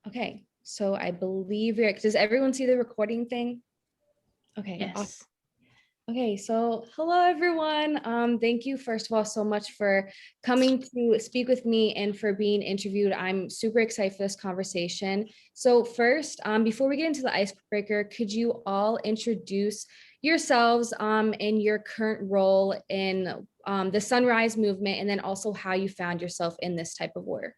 Okay, so I believe does everyone see the recording thing? Okay, awesome. Yes. Okay, so hello everyone. Thank you first of all so much for coming to speak with me and for being interviewed. I'm super excited for this conversation. So first, before we get into the icebreaker, could you all introduce yourselves and your current role in the Sunrise Movement, and then also how you found yourself in this type of work?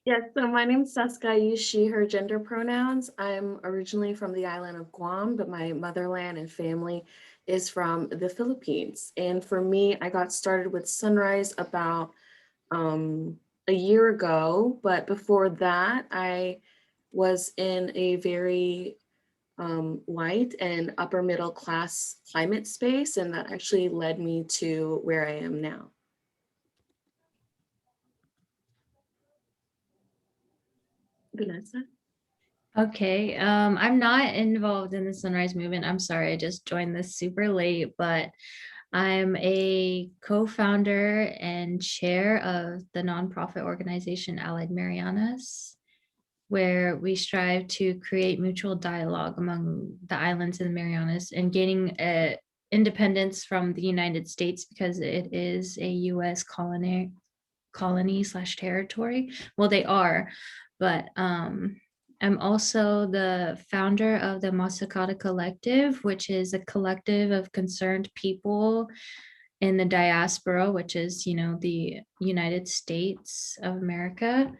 Yes, so my name's Czeska. I use she, her gender pronouns. I'm originally from the island of Guam, but my motherland and family is from the Philippines. And for me, I got started with Sunrise about a year ago, but before that, I was in a very white and upper middle class climate space, and that actually led me to where I am now. Vinessa? Okay. I'm not involved in the Sunrise Movement. I'm sorry, I just joined this super late, but I'm a co-founder and chair of the nonprofit organization Allied Marianas, where we strive to create mutual dialogue among the islands and the Marianas and gaining independence from the United States because it is a U.S. colony slash territory. Well, they are, but I'm also the founder of the Masakata Collective, which is a collective of concerned people in the diaspora, which is, the United States of America,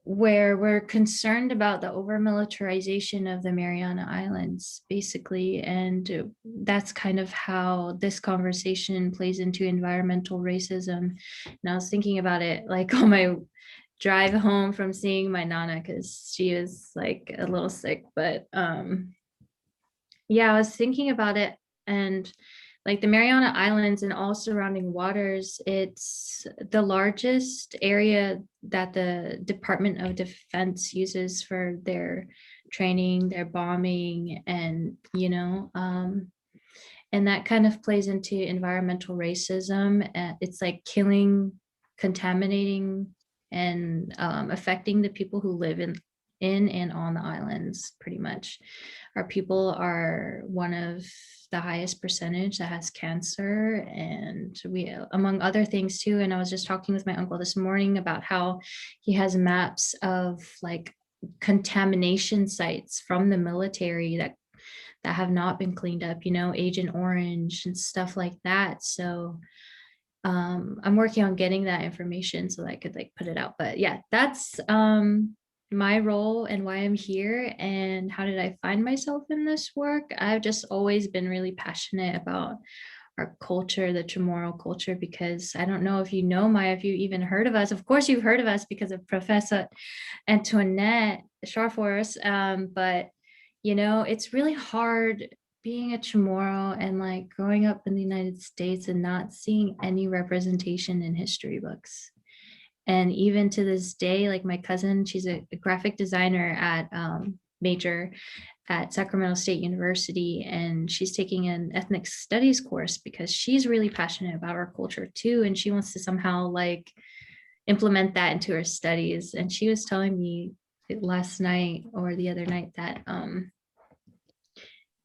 where we're concerned about the over militarization of the Mariana Islands, basically. And that's kind of how this conversation plays into environmental racism. And I was thinking about it like on my drive home from seeing my Nana, because she was like a little sick. But yeah, I was thinking about it, and like the Mariana Islands and all surrounding waters, it's the largest area that the Department of Defense uses for their training, their bombing, and and that kind of plays into environmental racism. It's like killing, contaminating, and affecting the people who live in and on the islands. Pretty much, our people are one of the highest percentage that has cancer, and we, among other things too. And I was just talking with my uncle this morning about how he has maps of like contamination sites from the military that have not been cleaned up, Agent Orange and stuff like that. So I'm working on getting that information so that I could like put it out. But yeah, that's my role and why I'm here. And how did I find myself in this work? I've just always been really passionate about our culture, the Chamorro culture, because I don't know if you know, Maya, if you even heard of us. Of course you've heard of us because of Professor Antoinette Charfauros, but it's really hard being a Chamorro and like growing up in the United States and not seeing any representation in history books. And even to this day, like my cousin, she's a graphic designer at major at Sacramento State University, and she's taking an ethnic studies course because she's really passionate about our culture too, and she wants to somehow like implement that into her studies. And she was telling me last night or the other night that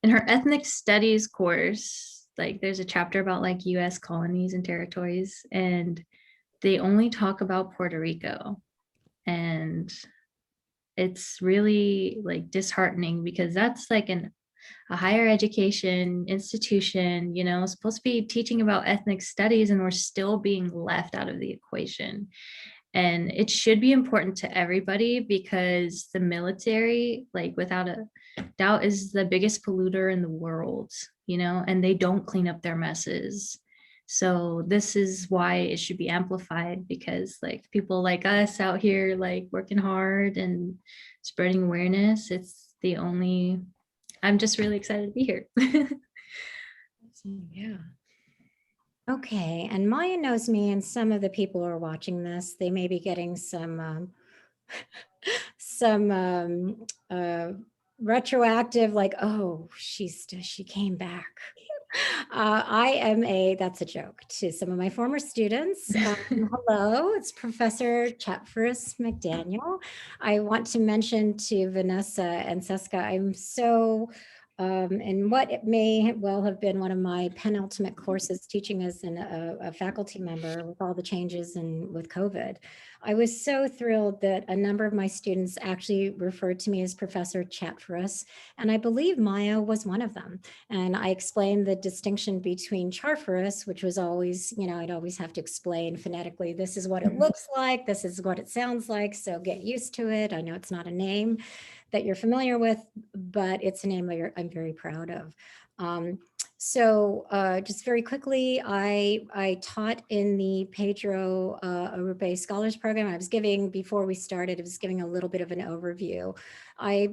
in her ethnic studies course, like there's a chapter about like US colonies and territories, and they only talk about Puerto Rico. And it's really like disheartening because that's like a higher education institution, supposed to be teaching about ethnic studies, and we're still being left out of the equation. And it should be important to everybody because the military, like without a doubt, is the biggest polluter in the world, and they don't clean up their messes. So this is why it should be amplified, because like people like us out here like working hard and spreading awareness, I'm just really excited to be here. Yeah. Okay, and Maya knows me, and some of the people who are watching this, they may be getting some retroactive, like, oh, she came back. That's a joke to some of my former students. Hello, it's Professor Charfauros McDaniel. I want to mention to Vinessa and SES-kah, I'm so, in what it may well have been one of my penultimate courses teaching as a faculty member with all the changes and with COVID. I was so thrilled that a number of my students actually referred to me as Professor Charfauros, and I believe Maya was one of them. And I explained the distinction between Charfauros, which was always, I'd always have to explain phonetically, this is what it looks like, this is what it sounds like, so get used to it. I know it's not a name that you're familiar with, but it's a name I'm very proud of. Just very quickly, I taught in the Pedro Arrupe Scholars Program. Before we started, I was giving a little bit of an overview.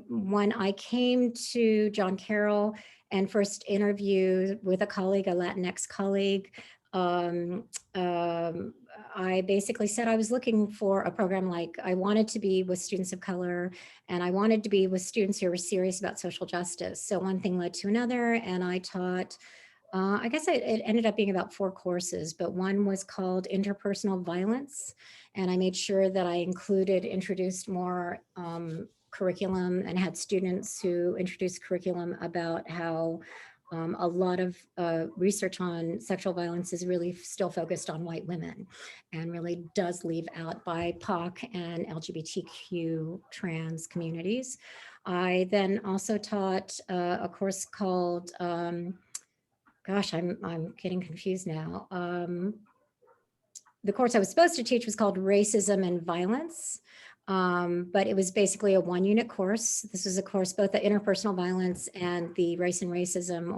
When I came to John Carroll and first interviewed with a colleague, a Latinx colleague, I basically said I was looking for a program like I wanted to be with students of color, and I wanted to be with students who were serious about social justice. So one thing led to another, and I taught, I guess it ended up being about 4 courses, but one was called Interpersonal Violence. And I made sure that I introduced more curriculum and had students who introduced curriculum about how a lot of research on sexual violence is really still focused on white women and really does leave out BIPOC and LGBTQ trans communities. I then also taught a course called, gosh, I'm getting confused now. The course I was supposed to teach was called Racism and Violence. But it was basically a 1-unit course. This was a course, both the interpersonal violence and the race and racism,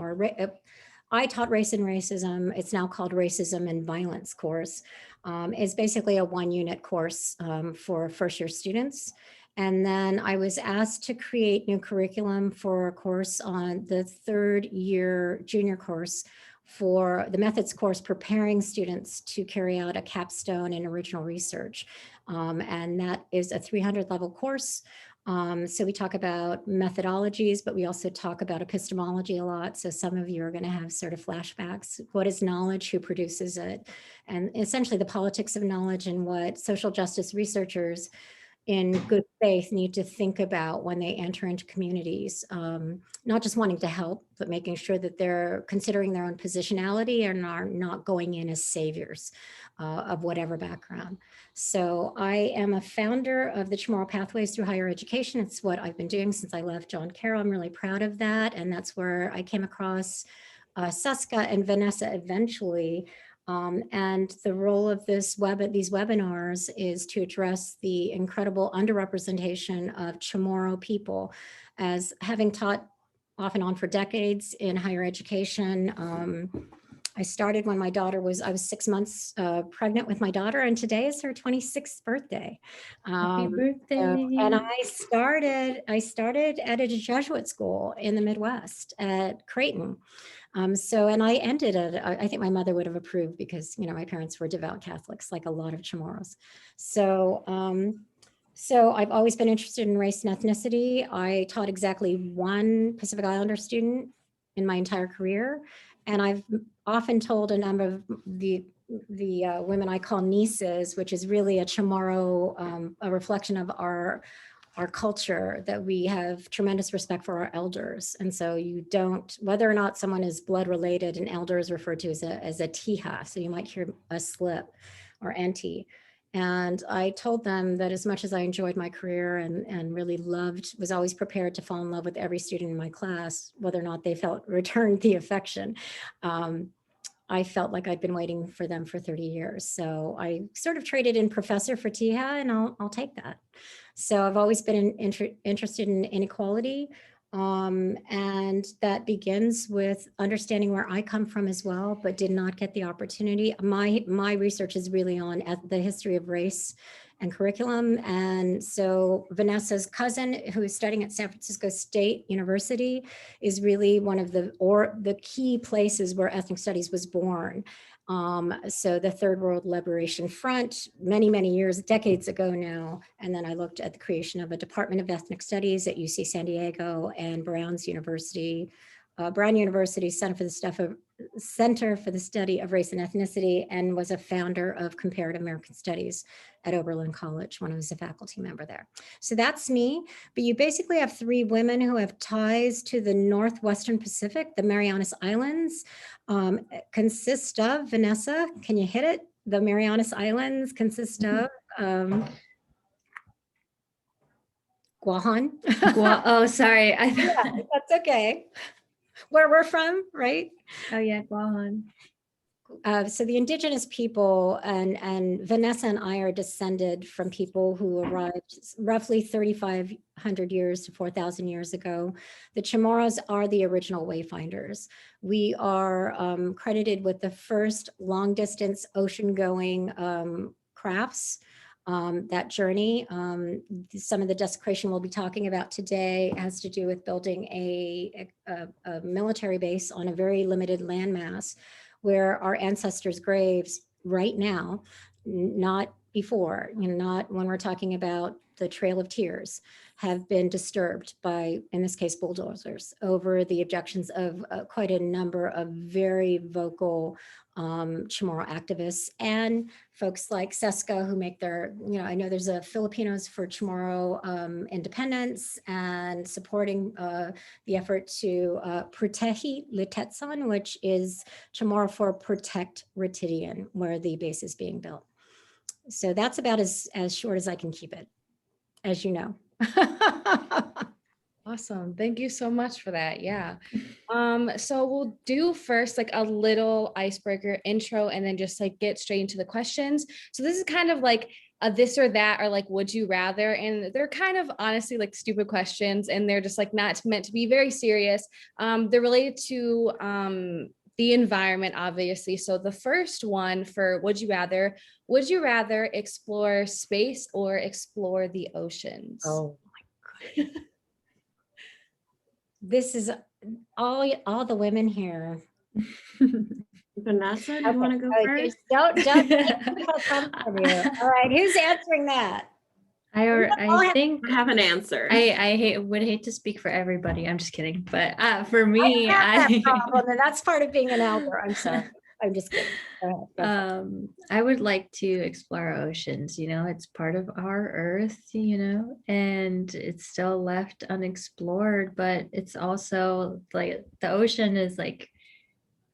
I taught race and racism. It's now called Racism and Violence course. It's basically a 1-unit course for first-year students. And then I was asked to create new curriculum for a course on the 3rd-year junior course for the methods course, preparing students to carry out a capstone in original research. And that is a 300-level course. So we talk about methodologies, but we also talk about epistemology a lot. So some of you are going to have sort of flashbacks. What is knowledge? Who produces it? And essentially the politics of knowledge and what social justice researchers in good faith need to think about when they enter into communities, not just wanting to help, but making sure that they're considering their own positionality and are not going in as saviors of whatever background. So I am a founder of the Chamorro Pathways Through Higher Education. It's what I've been doing since I left John Carroll. I'm really proud of that. And that's where I came across SES-kah and Vinessa eventually. And the role of these webinars is to address the incredible underrepresentation of Chamorro people. As having taught off and on for decades in higher education, I started when I was 6 months pregnant with my daughter, and today is her 26th birthday. Happy birthday. And I started at a Jesuit school in the Midwest at Creighton. And I ended it. I think my mother would have approved because, my parents were devout Catholics, like a lot of Chamorros. So I've always been interested in race and ethnicity. I taught exactly 1 Pacific Islander student in my entire career. And I've often told a number of the women I call nieces, which is really a Chamorro, a reflection of our culture, that we have tremendous respect for our elders. And so whether or not someone is blood related, an elder is referred to as a tija. So you might hear a slip or auntie. And I told them that as much as I enjoyed my career and really was always prepared to fall in love with every student in my class, whether or not they returned the affection, I felt like I'd been waiting for them for 30 years. So I sort of traded in professor for tija, and I'll take that. So I've always been interested in inequality. And that begins with understanding where I come from as well, but did not get the opportunity. My research is really on the history of race and curriculum. And so Vinessa's cousin, who is studying at San Francisco State University, is really one of the key places where ethnic studies was born. So the Third World Liberation Front, many, many years, decades ago now. And then I looked at the creation of a Department of Ethnic Studies at UC San Diego and Brown University Center for the Center for the Study of Race and Ethnicity and was a founder of Comparative American Studies at Oberlin College when I was a faculty member there. So that's me, but you basically have three women who have ties to the Northwestern Pacific, the Marianas Islands, consist of, Vinessa, can you hit it? The Marianas Islands consist of Guahan. Oh, sorry. I Yeah, thought, that's okay. Where we're from, right? oh yeah, Guahan. So the indigenous people and Vinessa and I are descended from people who arrived roughly 3,500 years to 4,000 years ago. The Chamorros are the original wayfinders. We are credited with the first long distance ocean going crafts. That journey, some of the desecration we'll be talking about today has to do with building a military base on a very limited landmass where our ancestors' graves right now, not before, not when we're talking about the Trail of Tears, have been disturbed by, in this case, bulldozers over the objections of quite a number of very vocal Chamorro activists and folks like SES-kah who make their, I know there's a Filipinos for Chamorro independence and supporting the effort to Protehi Litetson, which is Chamorro for Protect Ritidian, where the base is being built. So that's about as short as I can keep it, as you know. Awesome. Thank you so much for that. Yeah. So we'll do first like a little icebreaker intro and then just like get straight into the questions. So this is kind of like a this or that or like would you rather, and they're kind of honestly like stupid questions and they're just like not meant to be very serious. They're related to the environment, obviously. So the first one for would you rather explore space or explore the oceans? Oh my goodness. This is all the women here. Vanessa, do you want to go first? Don't come from you. All right, who's answering that? I think I have an answer. I would hate to speak for everybody. I'm just kidding. But for me, that problem, and that's part of being an elder. I'm sorry. I'm just kidding. Go ahead. I would like to explore oceans. It's part of our earth, and it's still left unexplored, but it's also like the ocean is like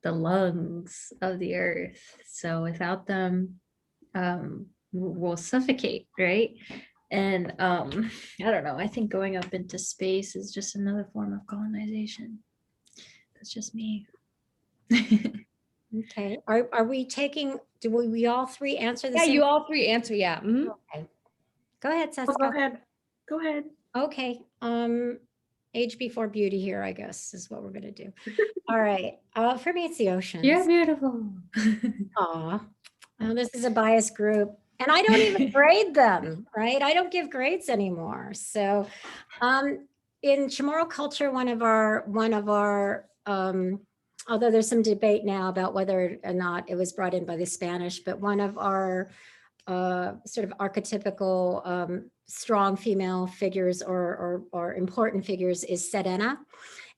the lungs of the earth. So without them, we'll suffocate, right? And I don't know, I think going up into space is just another form of colonization. That's just me. Okay. Are we taking, do we all three answer the Yeah, same? you all three answer. Yeah. Mhm. Okay. Go ahead, Czeska. Go ahead. Go ahead. Okay. Age before beauty here, I guess, is what we're gonna do. All right. For me, it's the oceans. You're beautiful. Aw. Well, this is a biased group. And I don't even grade them, right? I don't give grades anymore. So in Chamorro culture, one of our although there's some debate now about whether or not it was brought in by the Spanish, but one of our sort of archetypical strong female figures or important figures is Serena.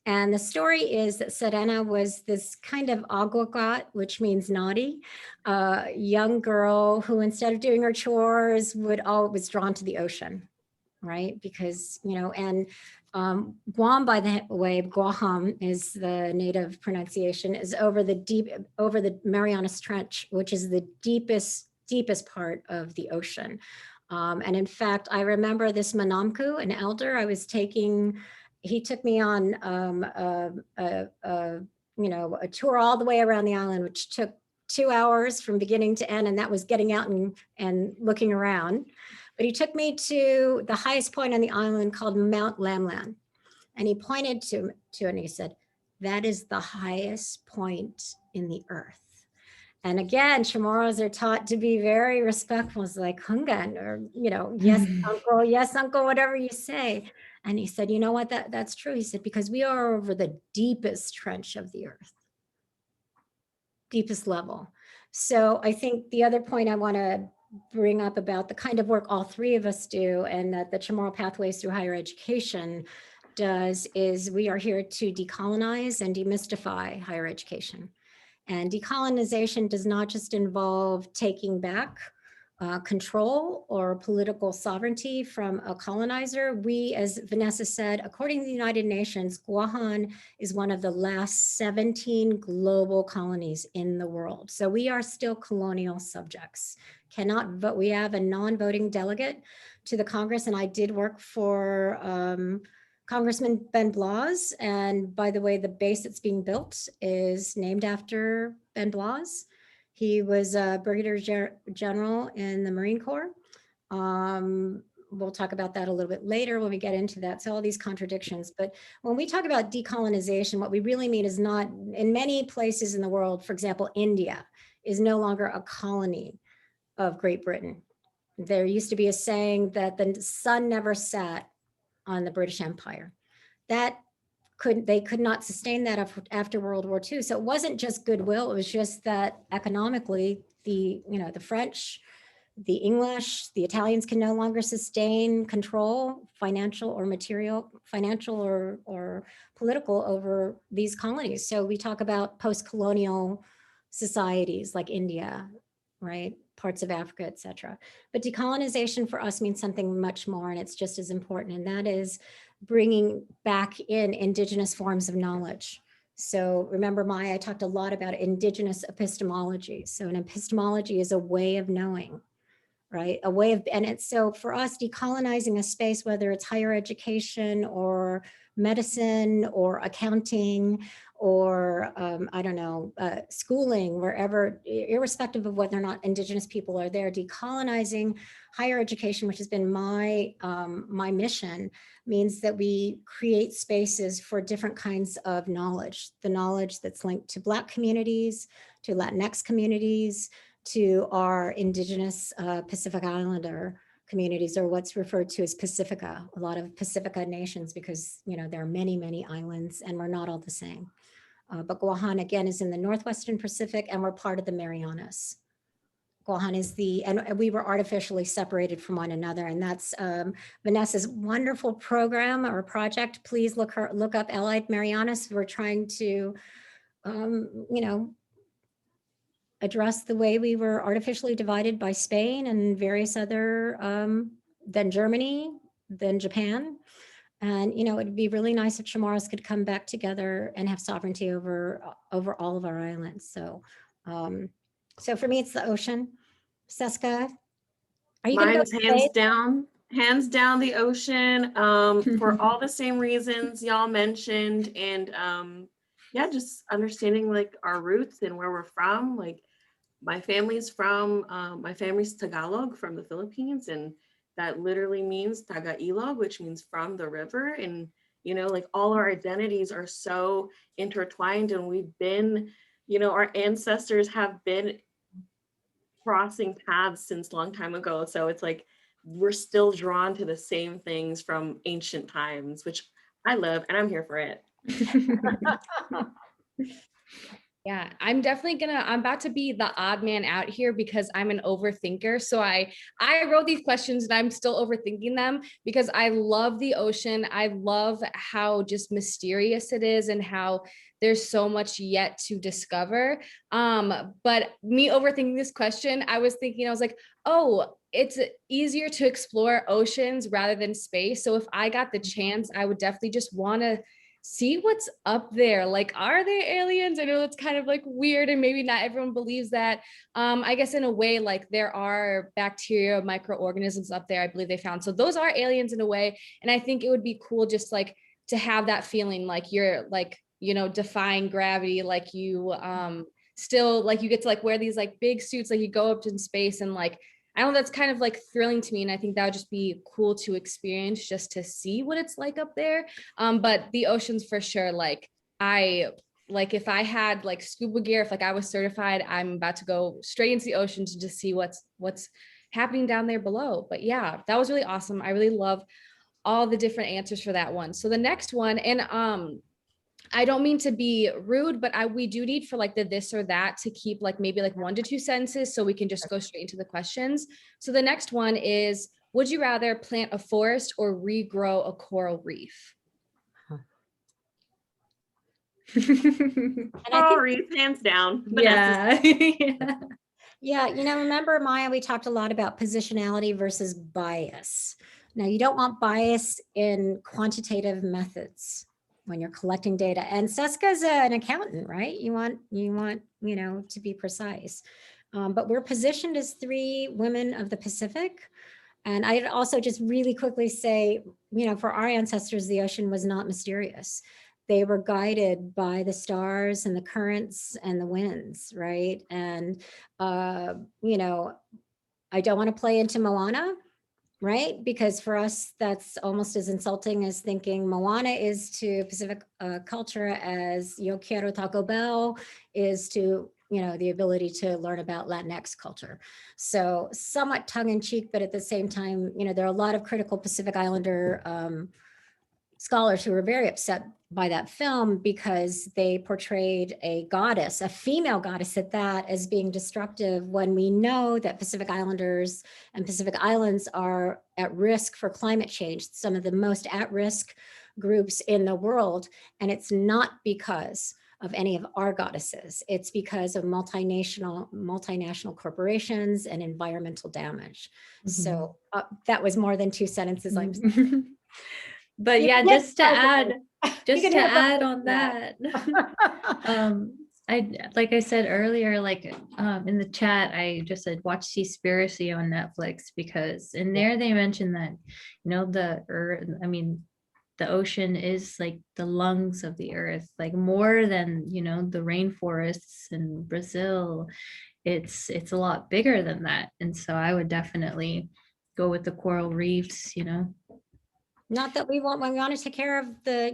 And the story is that Serena was this kind of aguacat, which means naughty, young girl who instead of doing her chores was drawn to the ocean, right? Because, and Guam, by the way, Guaham is the native pronunciation, is over the Marianas Trench, which is the deepest part of the ocean. And in fact, I remember this Manamku, an elder he took me on a tour all the way around the island, which took 2 hours from beginning to end. And that was getting out and looking around. But he took me to the highest point on the island called Mount Lamlan. And he pointed to it and he said, that is the highest point in the earth. And again, Chamorros are taught to be very respectful. It's like Hungan or, yes, uncle, whatever you say. And he said, you know what, that's true. He said, because we are over the deepest trench of the earth, deepest level. So I think the other point I want to bring up about the kind of work all three of us do and that the Chamorro Pathways Through Higher Education does is we are here to decolonize and demystify higher education. And decolonization does not just involve taking back control or political sovereignty from a colonizer. We, as Vinessa said, according to the United Nations, Guahan is one of the last 17 global colonies in the world. So we are still colonial subjects, cannot vote. We have a non-voting delegate to the Congress, and I did work for Congressman Ben Blas. And by the way, the base that's being built is named after Ben Blas. He was a Brigadier General in the Marine Corps. We'll talk about that a little bit later when we get into that. So all these contradictions. But when we talk about decolonization, what we really mean is not, in many places in the world, for example, India is no longer a colony of Great Britain. There used to be a saying that the sun never set on the British Empire. They could not sustain that after World War II. So it wasn't just goodwill. It was just that economically, the French, the English, the Italians can no longer sustain control, financial or material, financial or political over these colonies. So we talk about post-colonial societies like India, right? Parts of Africa, et cetera. But decolonization for us means something much more, and it's just as important. And that is bringing back in indigenous forms of knowledge. So remember, Maya, I talked a lot about indigenous epistemology. So an epistemology is a way of knowing, right? A way of, and it's so for us, decolonizing a space, whether it's higher education or medicine or accounting or I don't know, schooling, wherever, irrespective of whether or not indigenous people are there, decolonizing higher education, which has been my my mission, means that we create spaces for different kinds of knowledge, the knowledge that's linked to Black communities, to Latinx communities, to our indigenous Pacific Islander communities, or what's referred to as Pacifica, a lot of Pacifica nations, because there are many, many islands and we're not all the same. But Guahan, again, is in the Northwestern Pacific, and we're part of the Marianas. Guahan is and we were artificially separated from one another, and that's Vinessa's wonderful program or project. Please look up Allied Marianas. We're trying to, address the way we were artificially divided by Spain and various other, then Germany, then Japan. And, it'd be really nice if Chamorros could come back together and have sovereignty over all of our islands. So, so for me, it's the ocean. Czeska, are you going to Mine's hands down the ocean, for all the same reasons y'all mentioned. And yeah, just understanding like our roots and where we're from. Like my family's Tagalog from the Philippines, and that literally means Taga Ilog, which means from the river. And, like all our identities are so intertwined, and we've been, our ancestors have been crossing paths since a long time ago. So it's like, we're still drawn to the same things from ancient times, which I love, and I'm here for it. Yeah, I'm about to be the odd man out here because I'm an overthinker. So I wrote these questions and I'm still overthinking them because I love the ocean. I love how just mysterious it is and how there's so much yet to discover. But me overthinking this question, I was like, oh, it's easier to explore oceans rather than space. So if I got the chance, I would definitely just want to see what's up there. Like, are there aliens? I know it's kind of like weird and maybe not everyone believes that. I guess in a way, like there are bacteria, microorganisms up there, I believe they found. So those are aliens in a way. And I think it would be cool just like to have that feeling like you're like, defying gravity, like you still like you get to like wear these like big suits, like you go up in space and like, I don't know, that's kind of like thrilling to me. And I think that would just be cool to experience just to see what it's like up there. But the oceans for sure, like if I had like scuba gear, if like I was certified, I'm about to go straight into the ocean to just see what's happening down there below. But yeah, that was really awesome. I really love all the different answers for that one. So the next one, and I don't mean to be rude, but we do need for like the this or that to keep like maybe like 1 to 2 sentences so we can just go straight into the questions. So the next one is, would you rather plant a forest or regrow a coral reef? And I Coral think, Reef, hands down. Vanessa's Yeah. yeah, remember, Maya, we talked a lot about positionality versus bias. Now, you don't want bias in quantitative methods when you're collecting data. And SES-kah's an accountant, right? You want, to be precise. But we're positioned as 3 women of the Pacific. And I'd also just really quickly say, for our ancestors, the ocean was not mysterious. They were guided by the stars and the currents and the winds, right? And, I don't want to play into Moana, right? Because for us, that's almost as insulting as thinking Moana is to Pacific culture as Yo Quiero Taco Bell is to, the ability to learn about Latinx culture. So somewhat tongue in cheek, but at the same time, there are a lot of critical Pacific Islander scholars who were very upset by that film because they portrayed a goddess, a female goddess at that, as being destructive, when we know that Pacific Islanders and Pacific Islands are at risk for climate change, some of the most at-risk groups in the world. And it's not because of any of our goddesses. It's because of multinational corporations and environmental damage. So that was more than 2 sentences. I'm sorry. But You yeah, can hit just to add, can hit the on that, like I said earlier, like in the chat, I just said watch Seaspiracy on Netflix, because in there they mentioned that, the earth, the ocean is like the lungs of the earth, like more than, the rainforests in Brazil. It's a lot bigger than that. And so I would definitely go with the coral reefs, Not that we want to take care of the,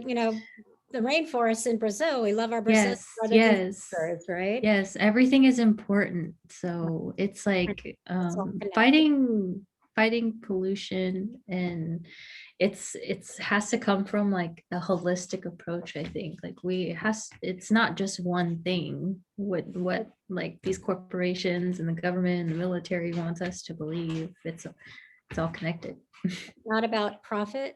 the rainforests in Brazil. We love our Brazil. Yes, Right. yes, everything is important. So it's like fighting pollution, and it's has to come from like a holistic approach. I think like it's not just one thing, what like these corporations and the government and the military wants us to believe. It's all connected. Not about profit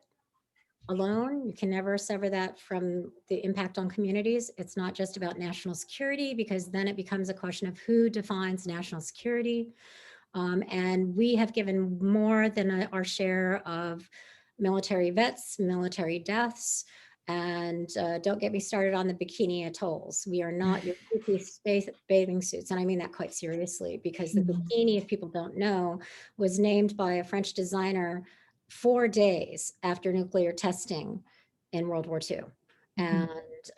alone. You can never sever that from the impact on communities. It's not just about national security, because then it becomes a question of who defines national security. And we have given more than our share of military vets, military deaths, and don't get me started on the bikini atolls. We are not your two-piece bathing suits. And I mean that quite seriously, because the bikini, if people don't know, was named by a French designer 4 days after nuclear testing in World War II. And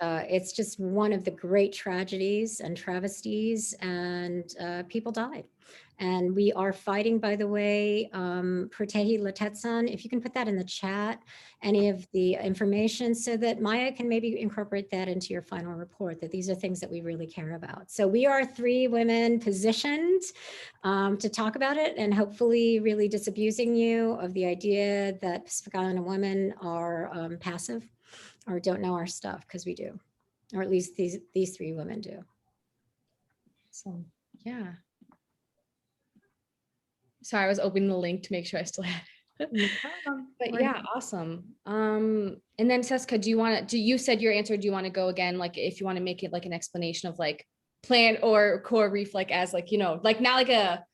it's just one of the great tragedies and travesties, and people died. And we are fighting, by the way, Protehi Latetsan, if you can put that in the chat, any of the information, so that Maya can maybe incorporate that into your final report, that these are things that we really care about. So we are 3 women positioned to talk about it, and hopefully really disabusing you of the idea that Pacific Islander women are passive or don't know our stuff, because we do, or at least these 3 women do. So yeah. Sorry, I was opening the link to make sure I still had it. No problem. But yeah, awesome. And then SES-kah, you said your answer, do you want to go again? Like if you want to make it like an explanation of like plant or coral reef, like as like, like not like a,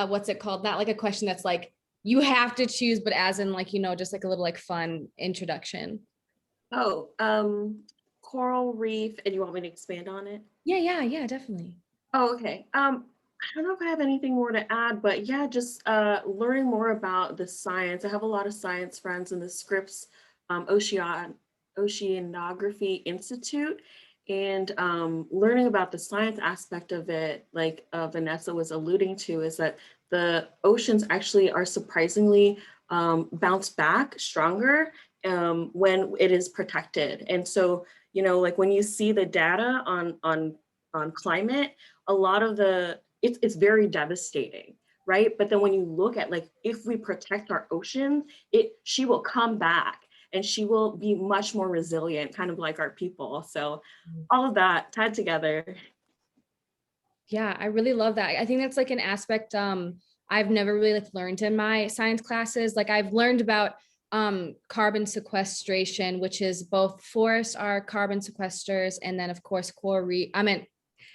what's it called? Not like a question that's like, you have to choose, but as in like, just like a little like fun introduction. Oh, coral reef, and you want me to expand on it? Yeah, definitely. Oh, okay. I don't know if I have anything more to add, but yeah, just learning more about the science. I have a lot of science friends in the Scripps Oceanography Institute, and learning about the science aspect of it, like Vinessa was alluding to, is that the oceans actually are surprisingly bounce back stronger when it is protected. And so, like when you see the data on climate, a lot of it's very devastating, right? But then when you look at like, if we protect our ocean, she will come back and she will be much more resilient, kind of like our people. So all of that tied together. Yeah, I really love that. I think that's like an aspect I've never really like learned in my science classes. Like I've learned about carbon sequestration, which is both forests are carbon sequesters, and then of course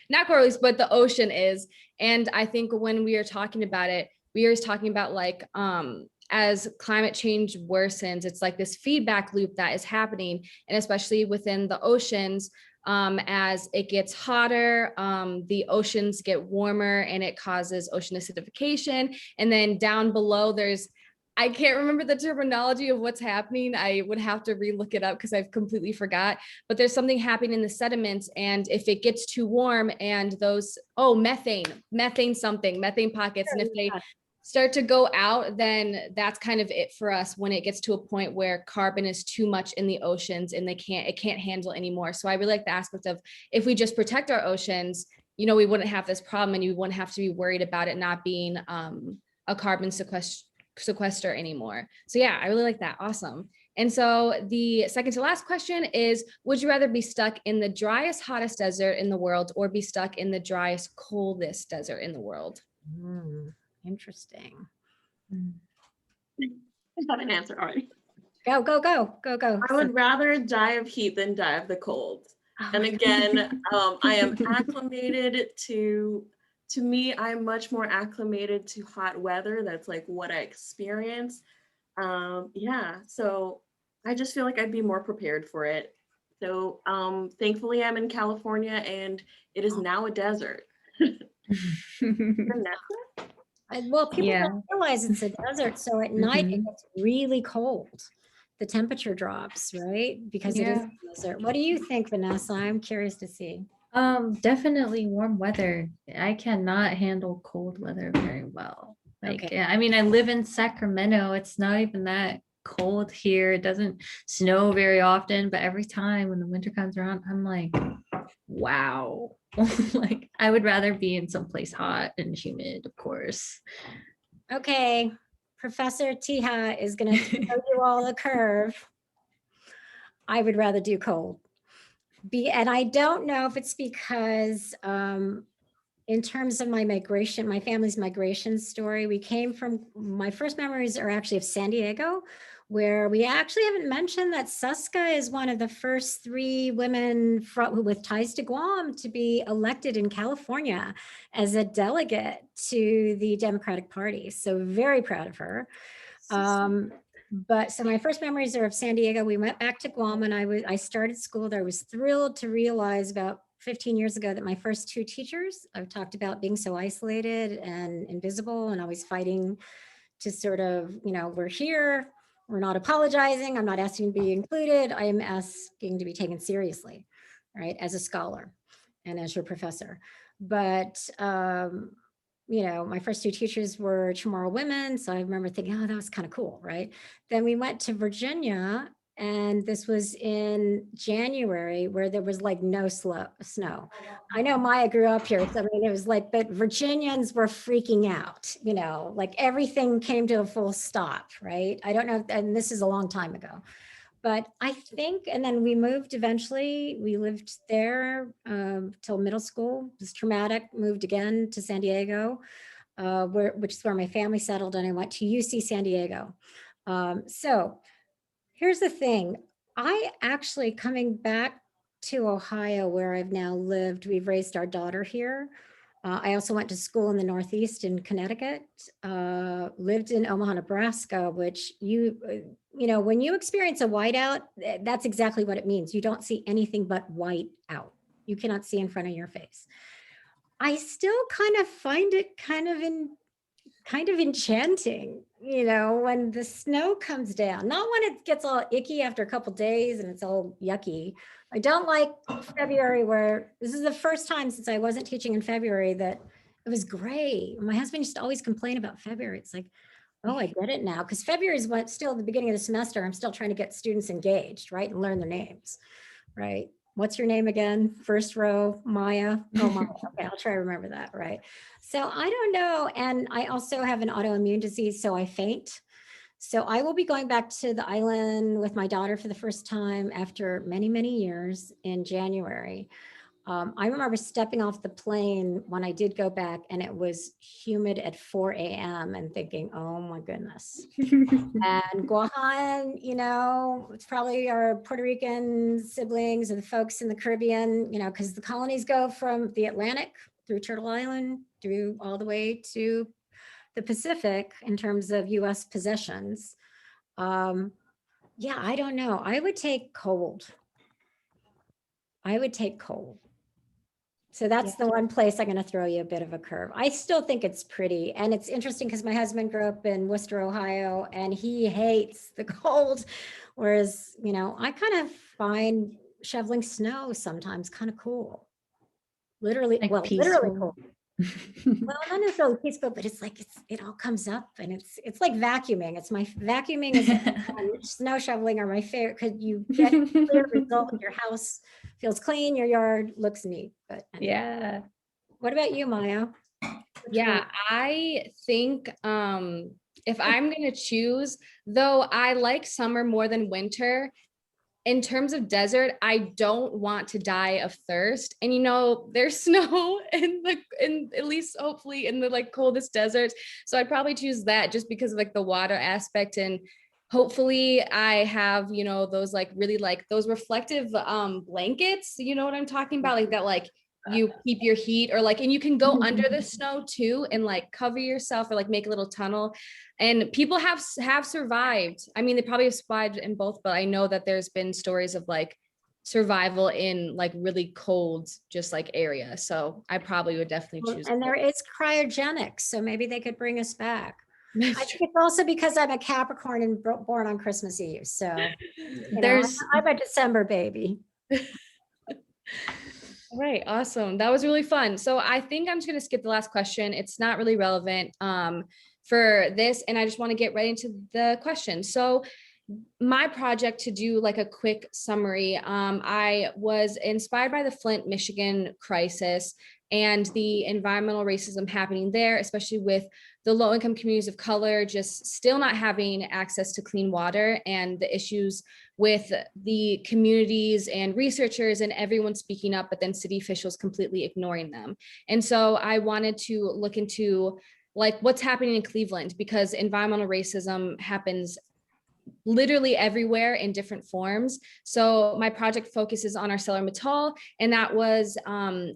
not coral reefs, but the ocean is. And I think when we are talking about it, we are talking about like as climate change worsens, it's like this feedback loop that is happening, and especially within the oceans. As it gets hotter, the oceans get warmer and it causes ocean acidification. And then down below, I can't remember the terminology of what's happening. I would have to re-look it up because I've completely forgot, but there's something happening in the sediments. And if it gets too warm and methane pockets. And if they start to go out, then that's kind of it for us when it gets to a point where carbon is too much in the oceans and it can't handle anymore. So I really like the aspect of, if we just protect our oceans, we wouldn't have this problem, and you wouldn't have to be worried about it not being a carbon sequester anymore. So yeah, I really like that. Awesome. And so the second to last question is, would you rather be stuck in the driest, hottest desert in the world, or be stuck in the driest, coldest desert in the world? Interesting. I have an answer already. Go. I would rather die of heat than die of the cold. And again, I am acclimated to me, I'm much more acclimated to hot weather. That's like what I experience. So I just feel like I'd be more prepared for it. So thankfully I'm in California and it is now a desert. Well, people don't realize it's a desert, so at night it gets really cold. The temperature drops, right? Because it is a desert. What do you think, Vinessa? I'm curious to see. Definitely warm weather. I cannot handle cold weather very well. Like, Okay. I mean, I live in Sacramento. It's not even that cold here. It doesn't snow very often, but every time when the winter comes around, I'm like, wow. Like, I would rather be in someplace hot and humid, of course. Okay, Professor Tiha is going to show you all a curve. I would rather do cold. And I don't know if it's because in terms of my migration, my family's migration story, my first memories are actually of San Diego, where we actually haven't mentioned that SES-kah is one of the first 3 women with ties to Guam to be elected in California as a delegate to the Democratic Party. So very proud of her. So my first memories are of San Diego. We went back to Guam and I started school there. I was thrilled to realize about 15 years ago that my first 2 teachers, I've talked about being so isolated and invisible and always fighting to sort of, we're here, we're not apologizing, I'm not asking to be included, I am asking to be taken seriously, right, as a scholar and as your professor. But my first 2 teachers were Chamorro women. So I remember thinking, oh, that was kind of cool, right? Then we went to Virginia, and this was in January where there was like no snow. I know Maya grew up here. So I mean, it was like, but Virginians were freaking out, like everything came to a full stop, right? I don't know. And this is a long time ago. But I think, and then we moved eventually, we lived there till middle school. It was traumatic, moved again to San Diego, which is where my family settled, and I went to UC San Diego. So here's the thing. I actually, coming back to Ohio, where I've now lived, we've raised our daughter here. I also went to school in the Northeast in Connecticut, lived in Omaha, Nebraska, which when you experience a whiteout, that's exactly what it means. You don't see anything but white out. You cannot see in front of your face. I still kind of find it kind of enchanting, when the snow comes down, not when it gets all icky after a couple days and it's all yucky. I don't like February, where this is the first time since I wasn't teaching in February that it was gray. My husband used to always complain about February. It's like, oh, I get it now. Because February is still the beginning of the semester. I'm still trying to get students engaged, right? And learn their names, right? What's your name again? First row, Maya. Oh, Maya. Okay, I'll try to remember that, right? So I don't know. And I also have an autoimmune disease, so I faint. So I will be going back to the island with my daughter for the first time after many, many years in January. I remember stepping off the plane when I did go back, and it was humid at 4 a.m. and thinking, oh my goodness. And Guahan, you know, it's probably our Puerto Rican siblings and folks in the Caribbean, you know, because the colonies go from the Atlantic through Turtle Island, through all the way to the Pacific in terms of US possessions. Yeah, I don't know. I would take cold. I would take cold. So that's the one place I'm going to throw you a bit of a curve. I still think it's pretty. And it's interesting because my husband grew up in Worcester, Ohio, and he hates the cold. Whereas, you know, I kind of find shoveling snow sometimes kind of cool. Literally, Like well, literally peaceful. cool. Well, not necessarily peaceful, but it's like it all comes up, and it's like vacuuming. It's my vacuuming is snow shoveling are my favorite because you get a clear result. Your house feels clean, your yard looks neat. But anyway. Yeah. What about you, Maya? Yeah, I think if I'm gonna choose, though I like summer more than winter, in terms of desert, I don't want to die of thirst. And you know, there's snow in at least hopefully in the like coldest deserts. So I'd probably choose that just because of like the water aspect. And hopefully I have, you know, those like really like those reflective blankets, you know what I'm talking about? Like that like you keep your heat or like, and you can go under the snow too and like cover yourself or like make a little tunnel. And people have survived. I mean, they probably have survived in both, but I know that there's been stories of like survival in like really cold, just like area. So I probably would definitely choose. And there is cryogenics, so maybe they could bring us back. I think it's also because I'm a Capricorn and born on Christmas Eve. So you know, I'm a December baby. All right, awesome. That was really fun. So I think I'm just going to skip the last question. It's not really relevant for this, and I just want to get right into the question. So my project, to do like a quick summary, I was inspired by the Flint, Michigan crisis and the environmental racism happening there, especially with the low-income communities of color just still not having access to clean water, and the issues with the communities and researchers and everyone speaking up, but then city officials completely ignoring them. And so I wanted to look into like what's happening in Cleveland, because environmental racism happens literally everywhere in different forms. So my project focuses on ArcelorMittal, and that was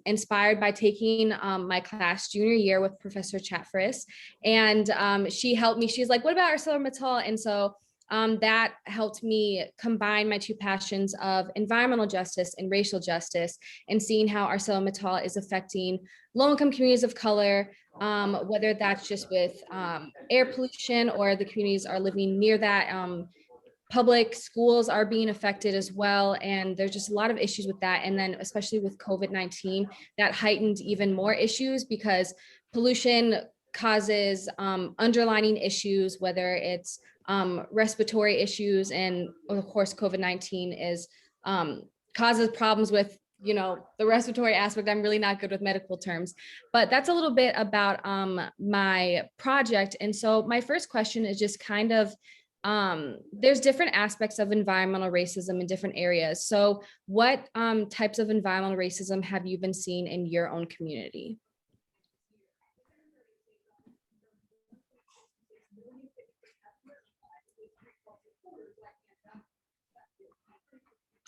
inspired by taking my class junior year with Professor Charfauros. And she helped me. She's like, what about ArcelorMittal? And so that helped me combine my two passions of environmental justice and racial justice, and seeing how ArcelorMittal is affecting low-income communities of color, whether that's just with air pollution or the communities are living near that. Public schools are being affected as well. And there's just a lot of issues with that. And then especially with COVID-19, that heightened even more issues because pollution causes underlining issues, whether it's respiratory issues, and of course COVID-19 is causes problems with, you know, the respiratory aspect. I'm really not good with medical terms, but that's a little bit about my project. And so my first question is just kind of there's different aspects of environmental racism in different areas. So what types of environmental racism have you been seeing in your own community?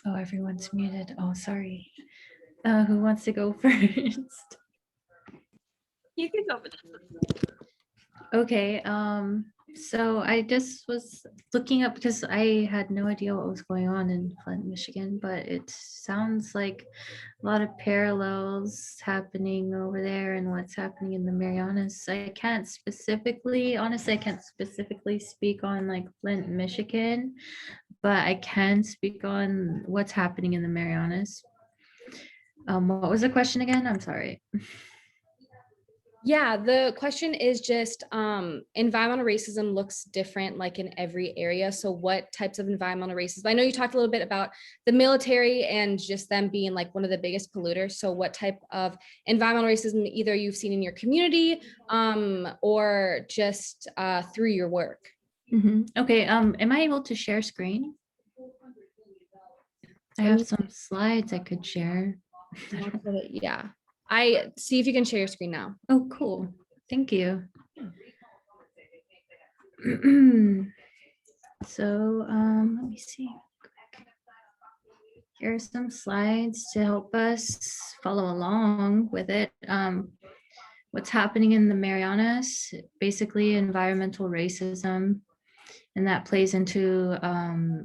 Oh, everyone's muted. Oh, sorry. Who wants to go first? You can go. Okay, so I just was looking up because I had no idea what was going on in Flint, Michigan, but it sounds like a lot of parallels happening over there and what's happening in the Marianas. I can't specifically, honestly, I can't specifically speak on like Flint, Michigan, but I can speak on what's happening in the Marianas. What was the question again? I'm sorry. Yeah, the question is just environmental racism looks different like in every area. So what types of environmental racism? I know you talked a little bit about the military and just them being like one of the biggest polluters. So what type of environmental racism either you've seen in your community or just through your work? Okay, am I able to share screen? I have some slides I could share. Yeah. I see if you can share your screen now. Oh, cool. Thank you. So let me see. Here are some slides to help us follow along with it. What's happening in the Marianas, basically environmental racism, and that plays into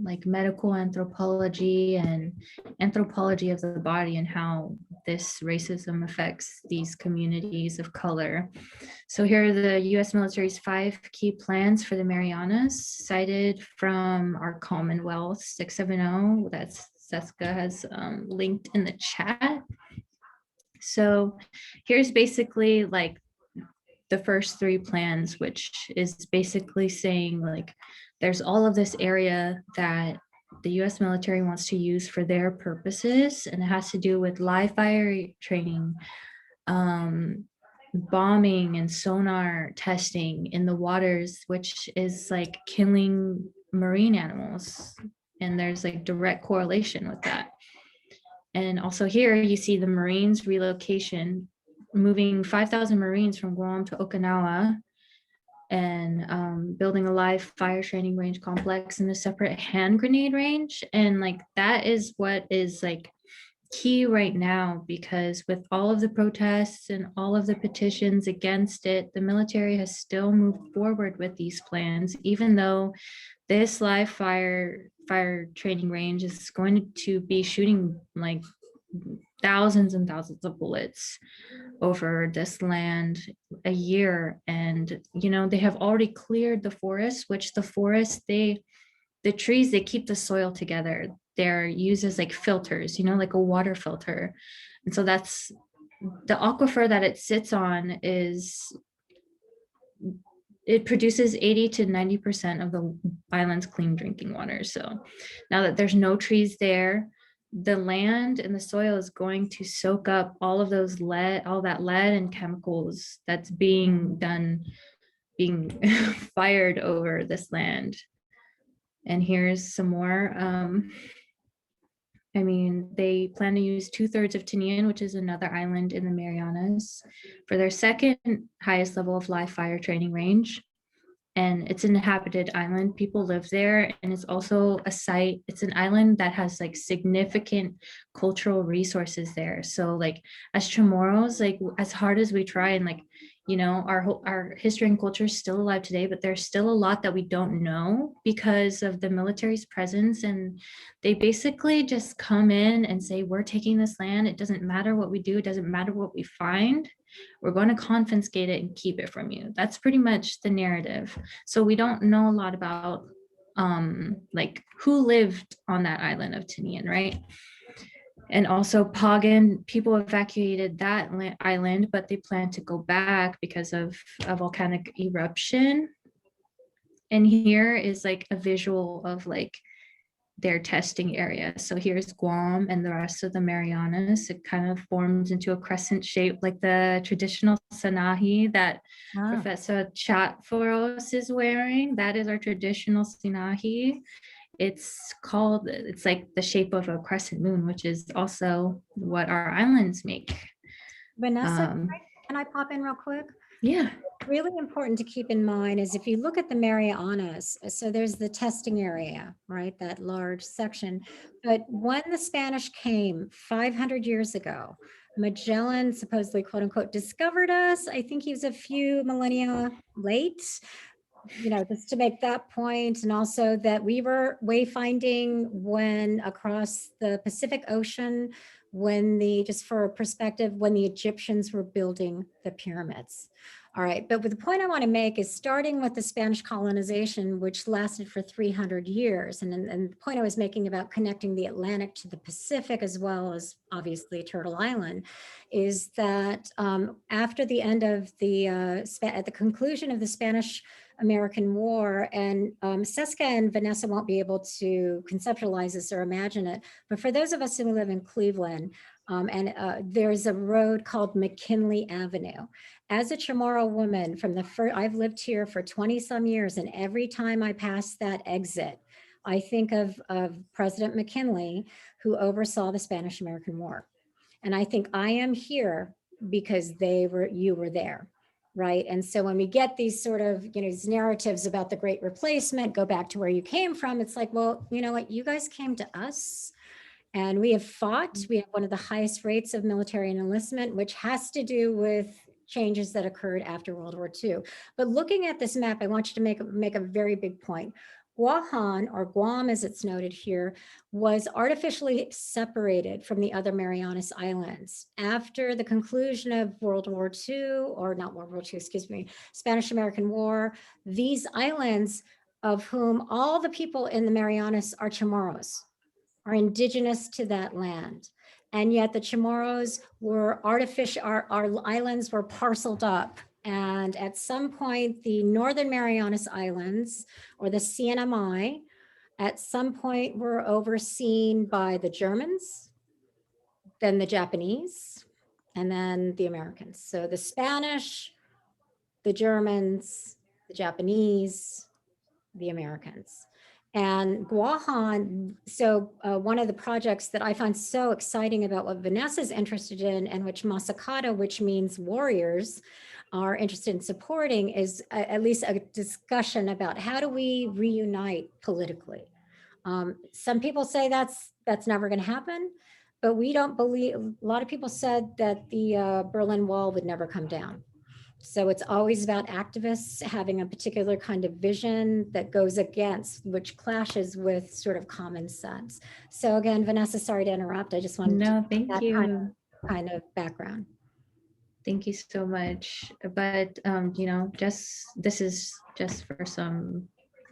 like medical anthropology and anthropology of the body and how this racism affects these communities of color. So here are the US military's 5 key plans for the Marianas, cited from our Commonwealth 670, that's SES-kah has linked in the chat. So here's basically like the first 3 plans, which is basically saying like there's all of this area that the US military wants to use for their purposes, and it has to do with live fire training, bombing and sonar testing in the waters, which is like killing marine animals. And there's like direct correlation with that. And also here you see the Marines relocation, moving 5,000 Marines from Guam to Okinawa and building a live fire training range complex and a separate hand grenade range. And like that is what is like key right now, because with all of the protests and all of the petitions against it, the military has still moved forward with these plans, even though this live fire training range is going to be shooting like thousands and thousands of bullets over this land a year. And you know, they have already cleared the forest, which the forest, the trees, they keep the soil together. They're used as like filters, you know, like a water filter. And so that's the aquifer that it sits on, is it produces 80 to 90% of the island's clean drinking water. So now that there's no trees there, the land and the soil is going to soak up all of those lead, all that lead and chemicals that's being fired over this land. And here's some more. I mean, they plan to use 2/3 of Tinian, which is another island in the Marianas, for their second highest level of live fire training range. And it's an inhabited island. People live there, and it's also a site. It's an island that has like significant cultural resources there. So like as Chamorros, like as hard as we try, and like, you know, our history and culture is still alive today, but there's still a lot that we don't know because of the military's presence. And they basically just come in and say, we're taking this land. It doesn't matter what we do. It doesn't matter what we find. We're going to confiscate it and keep it from you. That's pretty much the narrative. So we don't know a lot about like who lived on that island of Tinian, right? And also Pagan, people evacuated that island, but they plan to go back because of a volcanic eruption. And here is like a visual of like their testing area. So here's Guam and the rest of the Marianas. It kind of forms into a crescent shape, like the traditional sanahi that Professor Charfauros is wearing. That is our traditional sanahi. It's like the shape of a crescent moon, which is also what our islands make. Vanessa, can I pop in real quick? Yeah. Really important to keep in mind is if you look at the Marianas, so there's the testing area, right? That large section. But when the Spanish came 500 years ago, Magellan supposedly, quote unquote, discovered us. I think he was a few millennia late, you know, just to make that point. And also that we were wayfinding when across the Pacific Ocean, just for perspective, when the Egyptians were building the pyramids. All right, but the point I want to make is starting with the Spanish colonization, which lasted for 300 years. And the point I was making about connecting the Atlantic to the Pacific, as well as obviously Turtle Island, is that after the end of at the conclusion of the Spanish-American War, and SES-kah and Vinessa won't be able to conceptualize this or imagine it, but for those of us who live in Cleveland, there's a road called McKinley Avenue. As a Chamorro woman I've lived here for 20 some years, and every time I pass that exit, I think of President McKinley, who oversaw the Spanish-American War. And I think I am here because you were there. Right. And so when we get these sort of, these narratives about the Great Replacement, go back to where you came from, it's like, well, you know what, you guys came to us and we have fought. We have one of the highest rates of military enlistment, which has to do with changes that occurred after World War II. But looking at this map, I want you to make a very big point. Guahan, or Guam as it's noted here, was artificially separated from the other Marianas Islands after the conclusion of World War II, or not World War II, excuse me, Spanish-American War. These islands, of whom all the people in the Marianas are Chamorros, are indigenous to that land. And yet the Chamorros were artificial, our islands were parceled up. And at some point, the Northern Marianas Islands, or the CNMI, at some point were overseen by the Germans, then the Japanese, and then the Americans. So the Spanish, the Germans, the Japanese, the Americans. And Guahan, so one of the projects that I find so exciting about what Vinessa is interested in, and which Masakata, which means warriors, are interested in supporting, is at least a discussion about how do we reunite politically. Some people say that's never going to happen, but we don't believe. A lot of people said that the Berlin Wall would never come down. So it's always about activists having a particular kind of vision that goes against, which clashes with sort of common sense. So again, Vinessa, sorry to interrupt. I just wanted No, to thank that you. kind of background. Thank you so much. But, this is just for some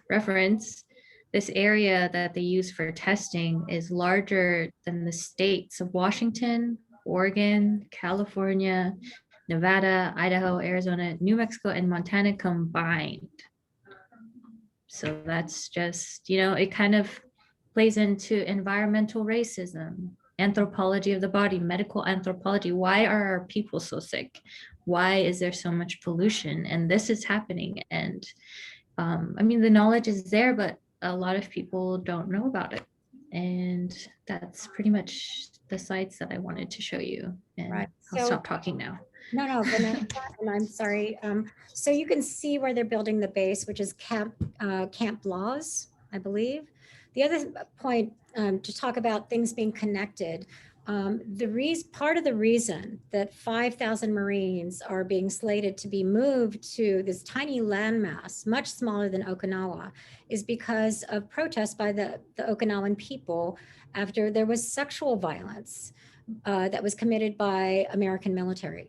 reference. This area that they use for testing is larger than the states of Washington, Oregon, California, Nevada, Idaho, Arizona, New Mexico, and Montana combined. So that's just, it kind of plays into environmental racism, anthropology of the body, medical anthropology. Why are our people so sick? Why is there so much pollution? And this is happening. And the knowledge is there, but a lot of people don't know about it. And that's pretty much the sites that I wanted to show you. And Right. I'll stop talking now. No, Vanessa, and I'm sorry. So you can see where they're building the base, which is Camp Laws, I believe. The other point to talk about things being connected, part of the reason that 5,000 Marines are being slated to be moved to this tiny landmass, much smaller than Okinawa, is because of protests by the Okinawan people after there was sexual violence that was committed by American military.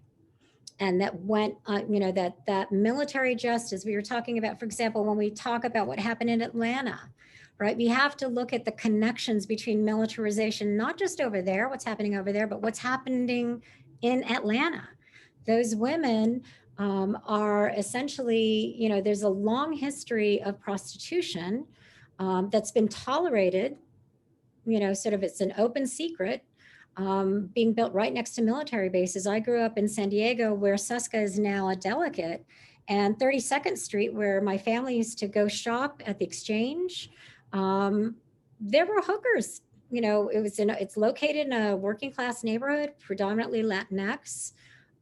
And that went, that military justice we were talking about, for example, when we talk about what happened in Atlanta, right? We have to look at the connections between militarization, not just over there, what's happening over there, but what's happening in Atlanta. Those women are essentially, there's a long history of prostitution that's been tolerated, sort of it's an open secret. Being built right next to military bases. I grew up in San Diego, where SES-kah is now a delegate, and 32nd Street, where my family used to go shop at the Exchange. There were hookers. It's located in a working class neighborhood, predominantly Latinx.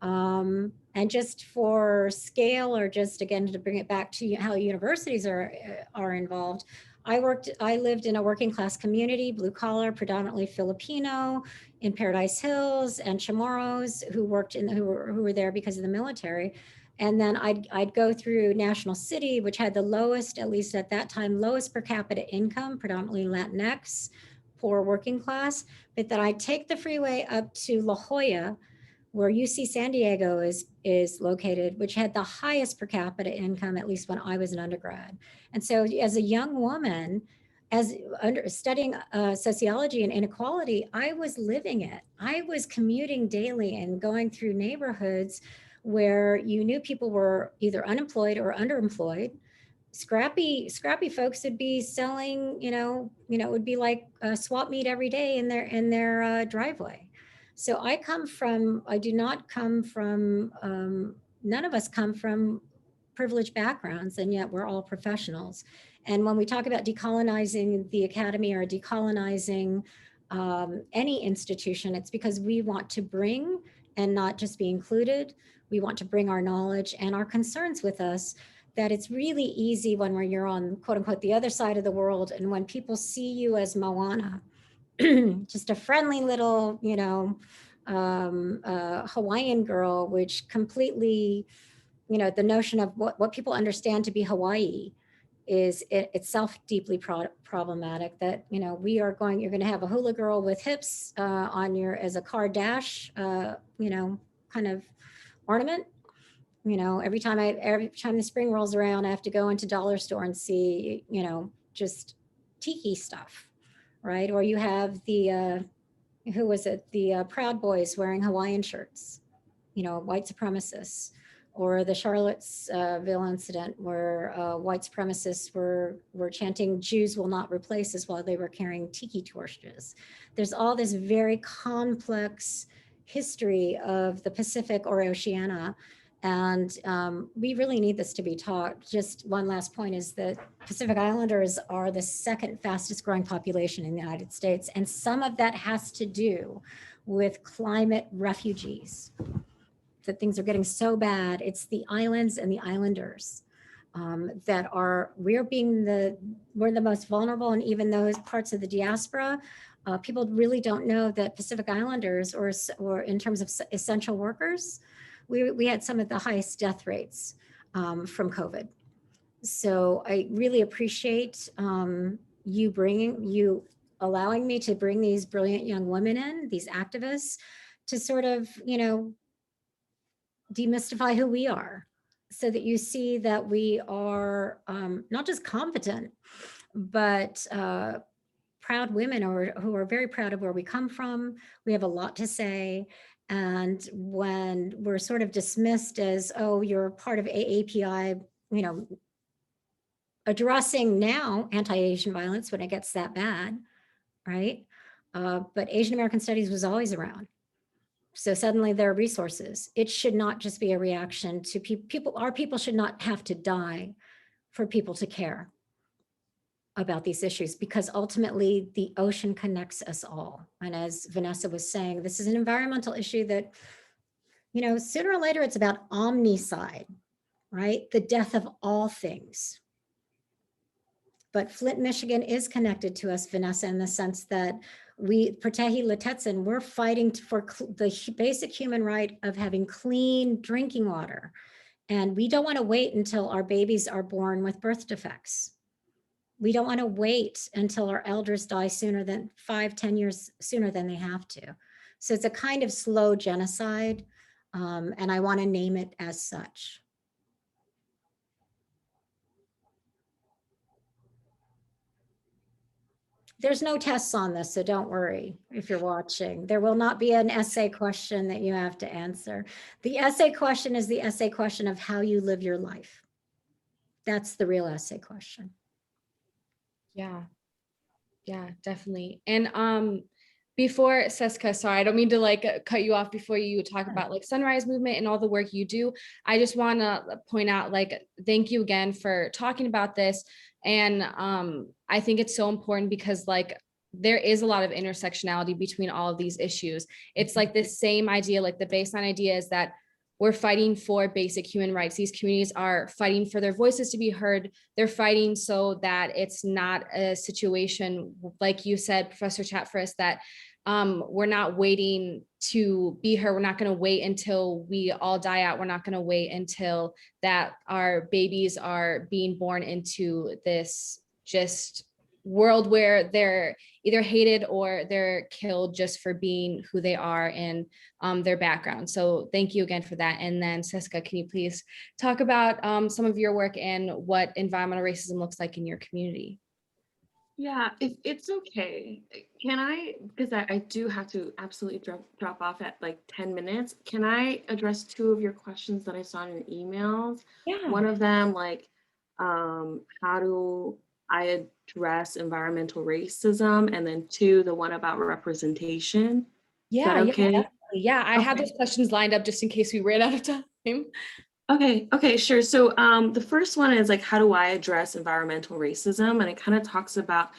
And just for scale, or just again to bring it back to how universities are involved. I lived in a working class community, blue collar, predominantly Filipino, in Paradise Hills, and Chamorros who were there because of the military. And then I'd go through National City, which had the lowest, at least at that time, lowest per capita income, predominantly Latinx, poor working class. But then I'd take the freeway up to La Jolla, where UC San Diego is located, which had the highest per capita income, at least when I was an undergrad. And so as a young woman, studying sociology and inequality, I was living it. I was commuting daily and going through neighborhoods where you knew people were either unemployed or underemployed. Scrappy folks would be selling, it would be like a swap meet every day in their driveway. So I do not come from, none of us come from privileged backgrounds, and yet we're all professionals. And when we talk about decolonizing the academy or decolonizing any institution, it's because we want to bring and not just be included. We want to bring our knowledge and our concerns with us, that it's really easy when you're on, quote unquote, the other side of the world. And when people see you as Moana, just a friendly little, Hawaiian girl, which completely, the notion of what people understand to be Hawaii is itself deeply problematic. That, you're going to have a hula girl with hips on as a car dash, kind of ornament. Every time the spring rolls around, I have to go into dollar store and see, just tiki stuff, right? Or you have the who was it? The Proud Boys wearing Hawaiian shirts, white supremacists, or the Charlottesville incident where white supremacists were chanting "Jews will not replace us" while they were carrying tiki torches. There's all this very complex history of the Pacific or Oceania. And we really need this to be taught. Just one last point is that Pacific Islanders are the second fastest growing population in the United States. And some of that has to do with climate refugees, that things are getting so bad. It's the islands and the islanders that we're the most vulnerable. And even those parts of the diaspora, people really don't know that Pacific Islanders or in terms of essential workers, we had some of the highest death rates from COVID. So I really appreciate you allowing me to bring these brilliant young women in, these activists, to sort of, demystify who we are, so that you see that we are not just competent, but proud women who are very proud of where we come from. We have a lot to say. And when we're sort of dismissed as, oh, you're part of AAPI, addressing now anti-Asian violence when it gets that bad, right? But Asian American Studies was always around. So suddenly there are resources. It should not just be a reaction to people. Our people should not have to die for people to care about these issues, because ultimately the ocean connects us all. And as Vinessa was saying, this is an environmental issue that, sooner or later it's about omnicide, right? The death of all things. But Flint, Michigan is connected to us, Vinessa, in the sense that Pratehi Letetson, we're fighting for the basic human right of having clean drinking water. And we don't want to wait until our babies are born with birth defects. We don't want to wait until our elders die sooner than 5-10 years sooner than they have to. So it's a kind of slow genocide, and I want to name it as such. There's no tests on this, so don't worry if you're watching. There will not be an essay question that you have to answer. The essay question is the essay question of how you live your life. That's the real essay question. Yeah, definitely. And before SES-kah, sorry, I don't mean to cut you off before you talk about Sunrise Movement and all the work you do. I just want to point out, thank you again for talking about this. And I think it's so important because there is a lot of intersectionality between all of these issues. It's this same idea, the baseline idea is that we're fighting for basic human rights. These communities are fighting for their voices to be heard. They're fighting so that it's not a situation, like you said, Professor Chatfris, that we're not waiting to be heard. We're not going to wait until we all die out. We're not going to wait until that our babies are being born into this just world where they're either hated or they're killed just for being who they are and their background. So thank you again for that. And then SES-kah, can you please talk about some of your work and what environmental racism looks like in your community? Yeah, if it's okay, can I, because I do have to absolutely drop off at 10 minutes. Can I address 2 of your questions that I saw in your emails? Yeah. One of them, how do I address environmental racism? And then 2, the one about representation. Yeah, is that okay? yeah, I had those questions lined up just in case we ran out of time. Okay, sure. So the first one is how do I address environmental racism? And it kind of talks about,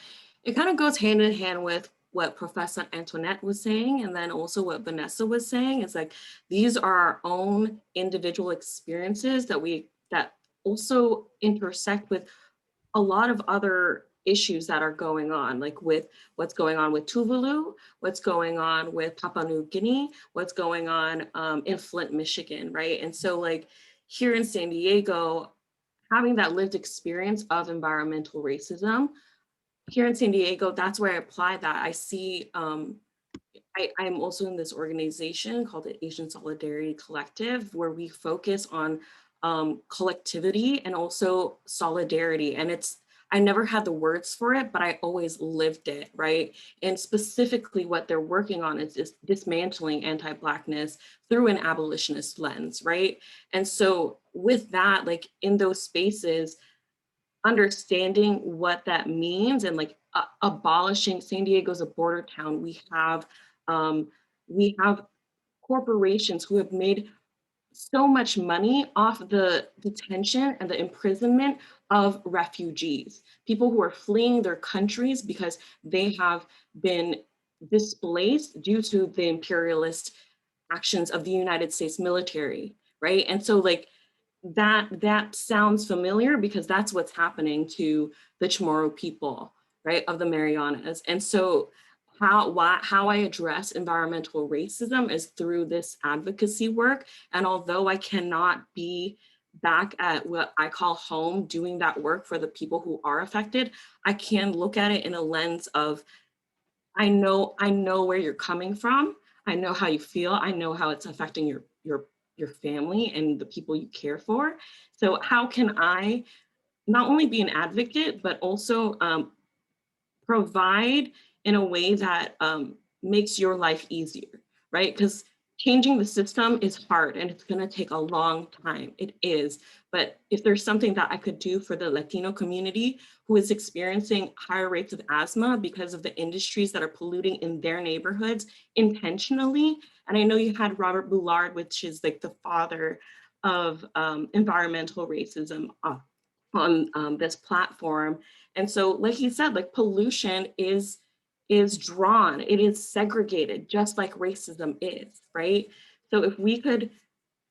it kind of goes hand in hand with what Professor Antoinette was saying, and then also what Vinessa was saying, is like, these are our own individual experiences that also intersect with a lot of other issues that are going on, like with what's going on with Tuvalu, what's going on with Papua New Guinea, what's going on in Flint, Michigan, right? And so like here in San Diego, having that lived experience of environmental racism, here in San Diego, that's where I apply that. I see, I'm also in this organization called the Asian Solidarity Collective, where we focus on collectivity and also solidarity. And I never had the words for it, but I always lived it, right? And specifically what they're working on is dismantling anti-Blackness through an abolitionist lens, right? And so with that, like in those spaces, understanding what that means and like abolishing, San Diego's a border town. We have corporations who have made so much money off the detention and the imprisonment of refugees, people who are fleeing their countries because they have been displaced due to the imperialist actions of the United States military, right? And so like that sounds familiar because that's what's happening to the Chamorro people, right, of the Marianas. And so how I address environmental racism is through this advocacy work. And although I cannot be back at what I call home doing that work for the people who are affected, I can look at it in a lens of, I know where you're coming from. I know how you feel. I know how it's affecting your family and the people you care for. So how can I not only be an advocate, but also provide in a way that makes your life easier, right? Because changing the system is hard and it's gonna take a long time, it is. But if there's something that I could do for the Latino community who is experiencing higher rates of asthma because of the industries that are polluting in their neighborhoods intentionally, and I know you had Robert Boulard, which is like the father of environmental racism on this platform. And so, like he said, like pollution is drawn, it is segregated, just like racism is, right? So if we could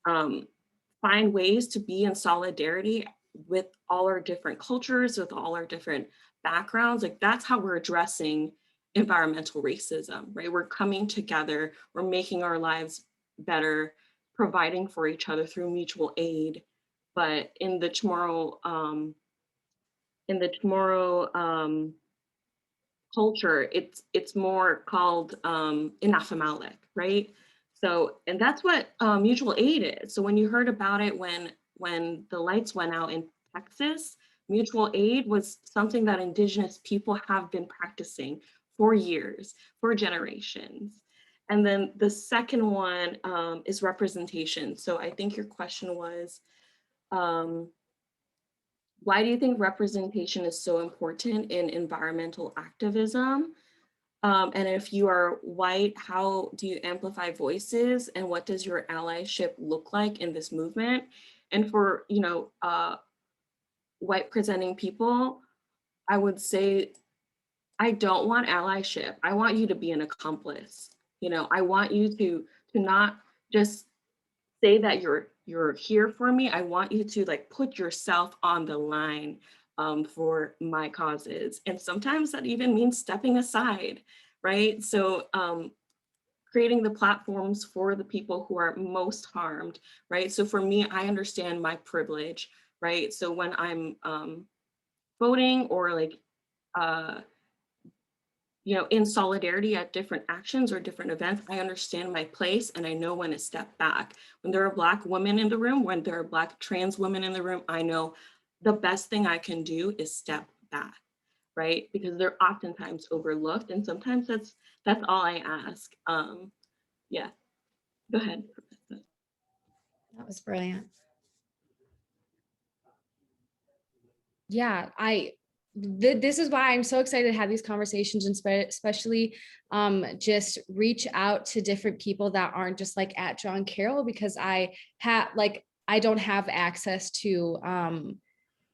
find ways to be in solidarity with all our different cultures, with all our different backgrounds, like that's how we're addressing environmental racism, right? We're coming together, we're making our lives better, providing for each other through mutual aid. But in the Chamorro culture, it's more called inafamalek, right? So, and that's what mutual aid is. So when you heard about it when the lights went out in Texas, mutual aid was something that Indigenous people have been practicing for years, for generations. And then the second one is representation. So I think your question was, why do you think representation is so important in environmental activism? And if you are white, how do you amplify voices and what does your allyship look like in this movement? And for, white presenting people, I would say, I don't want allyship. I want you to be an accomplice. I want you to not just say that you're here for me. I want you to like put yourself on the line for my causes. And sometimes that even means stepping aside, right? So creating the platforms for the people who are most harmed, right? So for me, I understand my privilege, right? So when I'm voting or like, in solidarity at different actions or different events, I understand my place and I know when to step back. When there are Black women in the room, when there are Black trans women in the room, I know the best thing I can do is step back, right? Because they're oftentimes overlooked and sometimes that's all I ask. Yeah, go ahead. That was brilliant. Yeah, this is why I'm so excited to have these conversations and especially just reach out to different people that aren't just like at John Carroll, because I don't have access to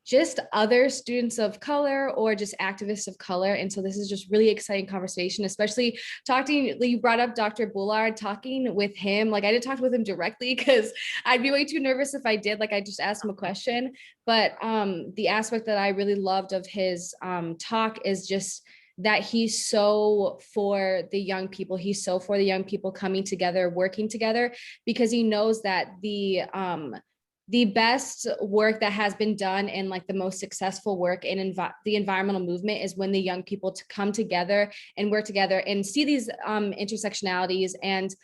just other students of color or just activists of color. And so this is just really exciting conversation, especially talking, you brought up Dr. Bullard, talking with him. Like I didn't talk with him directly because I'd be way too nervous if I did, like I just asked him a question. But the aspect that I really loved of his talk is just that he's so for the young people. He's so for the young people coming together, working together, because he knows that the best work that has been done and like the most successful work in the environmental movement is when the young people to come together and work together and see these intersectionalities and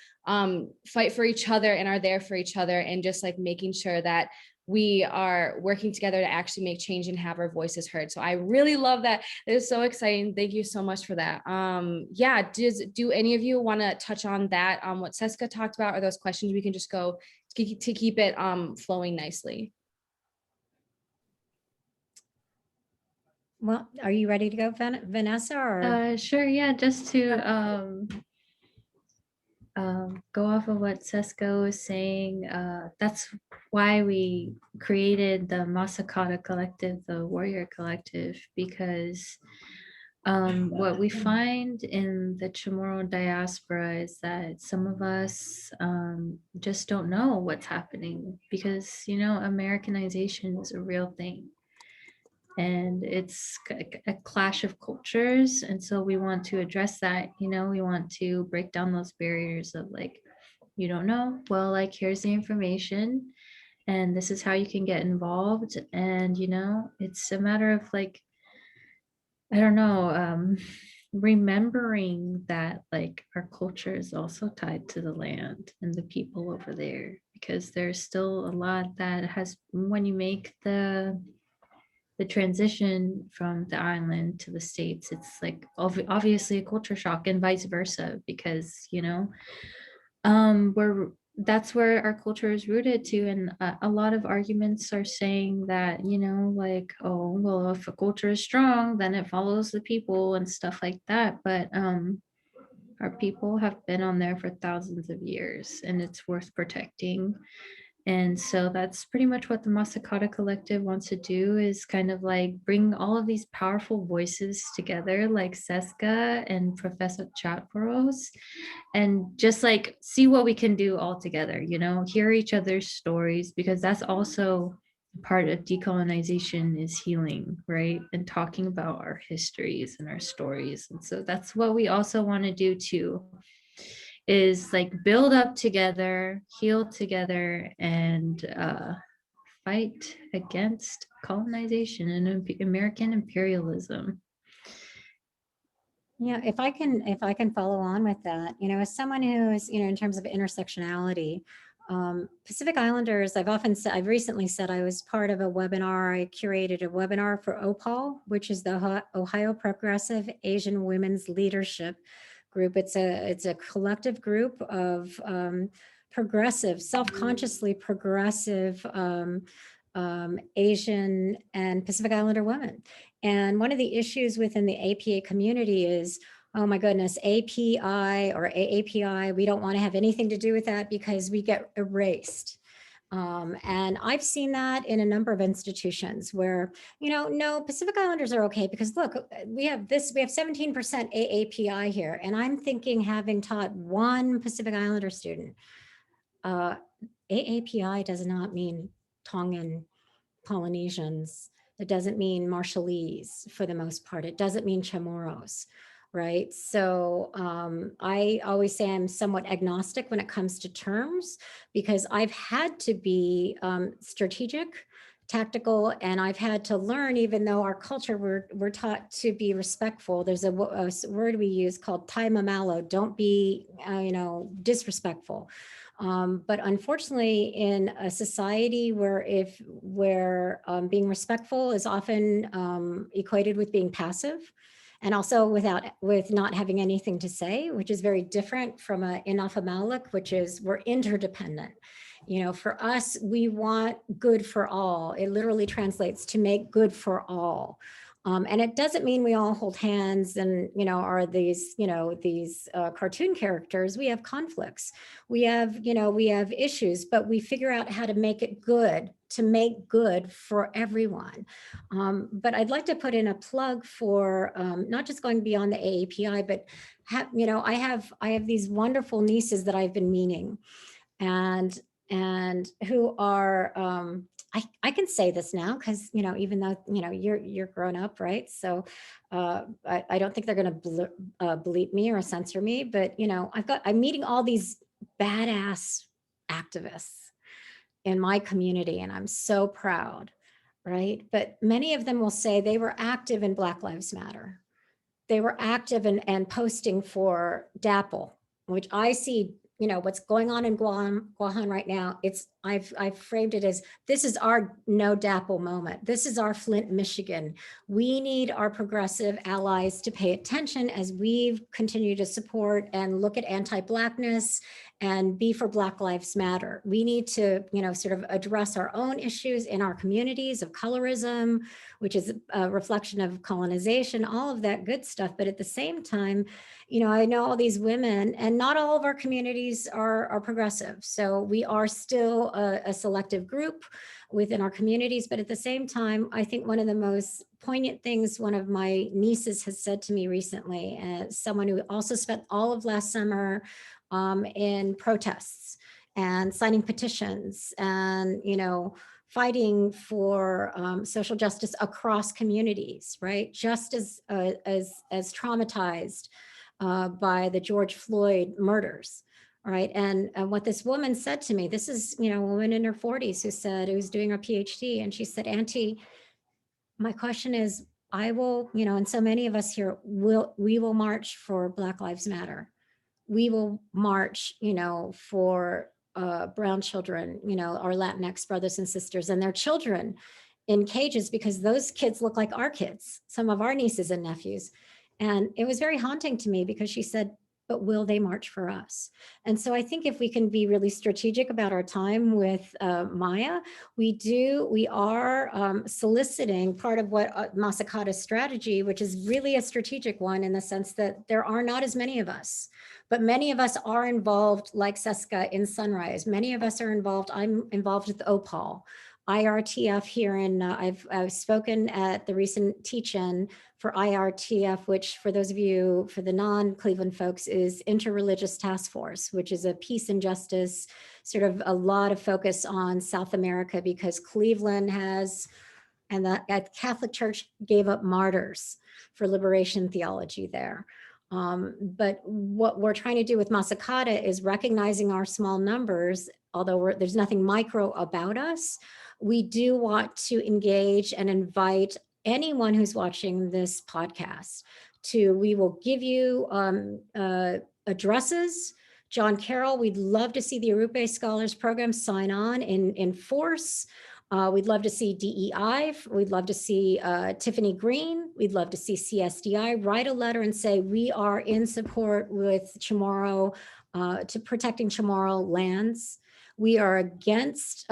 fight for each other and are there for each other, and just like making sure that we are working together to actually make change and have our voices heard. So I really love that. It is so exciting. Thank you so much for that. Yeah, do any of you want to touch on that, what SES-kah talked about, or those questions we can just go to keep it flowing nicely? Well, are you ready to go, Vanessa? Or Sure, yeah, just to go off of what Czeska was saying, that's why we created the Masakata Collective, the Warrior Collective, because what we find in the Chamorro diaspora is that some of us just don't know what's happening because, you know, Americanization is a real thing. And it's a clash of cultures. And so we want to address that, you know, we want to break down those barriers of like, you don't know, well, like, here's the information and this is how you can get involved. And, you know, it's a matter of like, I don't know, remembering that like our culture is also tied to the land and the people over there, because there's still a lot that has, when you make the transition from the island to the States, it's like obviously a culture shock, and vice versa, because, you know, that's where our culture is rooted to. And a lot of arguments are saying that, you know, like, oh, well, if a culture is strong, then it follows the people and stuff like that. But our people have been on there for thousands of years, and it's worth protecting. And so that's pretty much what the Masakata Collective wants to do, is kind of like bring all of these powerful voices together, like Czeska and Professor Charfauros, and just like see what we can do all together, you know, hear each other's stories, because that's also part of decolonization, is healing, right? And talking about our histories and our stories. And so that's what we also want to do too, is like build up together, heal together, and fight against colonization and American imperialism. yeah, if I can follow on with that, you know, as someone who is, you know, in terms of intersectionality, Pacific Islanders, I've recently said I was part of a webinar. I curated a webinar for OPAL, which is the Ohio Progressive Asian Women's Leadership Group. It's a collective group of progressive, self-consciously progressive Asian and Pacific Islander women. And one of the issues within the APA community is, oh my goodness, API or AAPI, we don't want to have anything to do with that because we get erased. And I've seen that in a number of institutions where, you know, no, Pacific Islanders are okay because look, we have 17% AAPI here. And I'm thinking, having taught one Pacific Islander student, AAPI does not mean Tongan Polynesians. It doesn't mean Marshallese for the most part. It doesn't mean Chamorros, right? So I always say I'm somewhat agnostic when it comes to terms, because I've had to be strategic, tactical, and I've had to learn, even though our culture, we're taught to be respectful. There's a word we use called tai mamalo, don't be, you know, disrespectful. But unfortunately, in a society where being respectful is often equated with being passive, and also with not having anything to say, which is very different from a inafamaluk, which is we're interdependent. You know, for us, we want good for all. It literally translates to make good for all. And it doesn't mean we all hold hands and, are these, cartoon characters. We have conflicts. We have issues, but we figure out how to make it good, to make good for everyone. But I'd like to put in a plug for not just going beyond the AAPI, but I have these wonderful nieces that I've been meeting, and who are I can say this now because even though you're grown up, right? So I don't think they're going to bleep me or censor me, but I'm meeting all these badass activists in my community, and I'm so proud, right? But many of them will say they were active in Black Lives Matter. They were active and posting for DAPL, which I see, what's going on in Guam right now. I've framed it as, this is our no DAPL moment. This is our Flint, Michigan. We need our progressive allies to pay attention as we continue to support and look at anti-Blackness and be for Black Lives Matter. We need to, sort of address our own issues in our communities of colorism, which is a reflection of colonization, all of that good stuff. But at the same time, I know all these women, and not all of our communities are progressive. So we are still a selective group within our communities. But at the same time, I think one of the most poignant things one of my nieces has said to me recently, someone who also spent all of last summer in protests and signing petitions and, fighting for social justice across communities, right? Just as traumatized by the George Floyd murders, right? And what this woman said to me, this is, a woman in her 40s who's doing her PhD, and she said, "Auntie, my question is, I will, and so many of us here we will march for Black Lives Matter. We will march, for brown children, our Latinx brothers and sisters and their children in cages, because those kids look like our kids, some of our nieces and nephews." And it was very haunting to me because she said, "But will they march for us?" And so I think if we can be really strategic about our time with Maya, we are soliciting part of what Masakata's strategy, which is really a strategic one in the sense that there are not as many of us, but many of us are involved, like SES-kah, in Sunrise. Many of us are involved. I'm involved with OPAL. IRTF here in, I've spoken at the recent teach-in for IRTF, which for those of you, for the non-Cleveland folks, is Interreligious Task Force, which is a peace and justice, sort of a lot of focus on South America, because Cleveland has, and the Catholic Church gave up martyrs for liberation theology there. But what we're trying to do with Masakata is recognizing our small numbers, although there's nothing micro about us. We do want to engage and invite anyone who's watching this podcast we will give you addresses. John Carroll, we'd love to see the Arupe Scholars Program sign on in force. We'd love to see DEI. We'd love to see Tiffany Green. We'd love to see CSDI write a letter and say, we are in support with Chamorro, to protecting Chamorro lands. We are against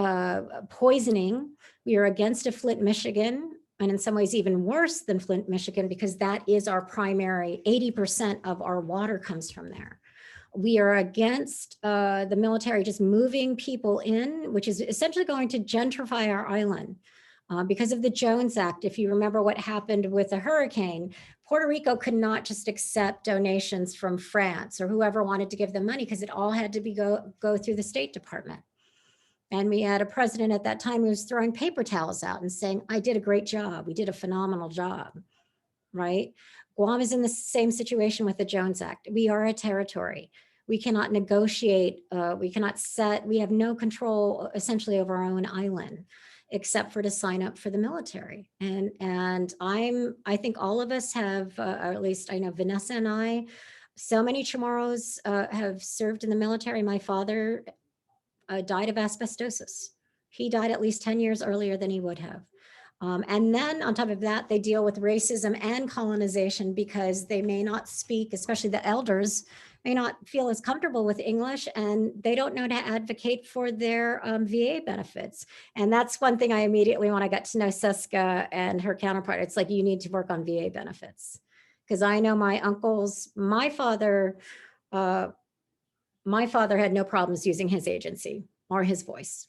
poisoning. We are against a Flint, Michigan, and in some ways even worse than Flint, Michigan, because that is our primary, 80% of our water comes from there. We are against the military just moving people in, which is essentially going to gentrify our island. Because of the Jones Act, if you remember what happened with the hurricane, Puerto Rico could not just accept donations from France or whoever wanted to give them money, because it all had to be go through the State Department. And we had a president at that time who was throwing paper towels out and saying, "I did a great job. We did a phenomenal job," right? Guam is in the same situation with the Jones Act. We are a territory. We cannot negotiate. We cannot set. We have no control essentially over our own island, except for to sign up for the military. And I think all of us have, or at least I know Vinessa and I, so many Chamorros have served in the military. My father died of asbestosis. He died at least 10 years earlier than he would have. And then on top of that, they deal with racism and colonization because they may not speak, especially the elders may not feel as comfortable with English, and they don't know how to advocate for their VA benefits. And that's one thing I immediately, when I got to know SES-kah and her counterpart, it's like, you need to work on VA benefits. Because I know my uncles, my father had no problems using his agency or his voice.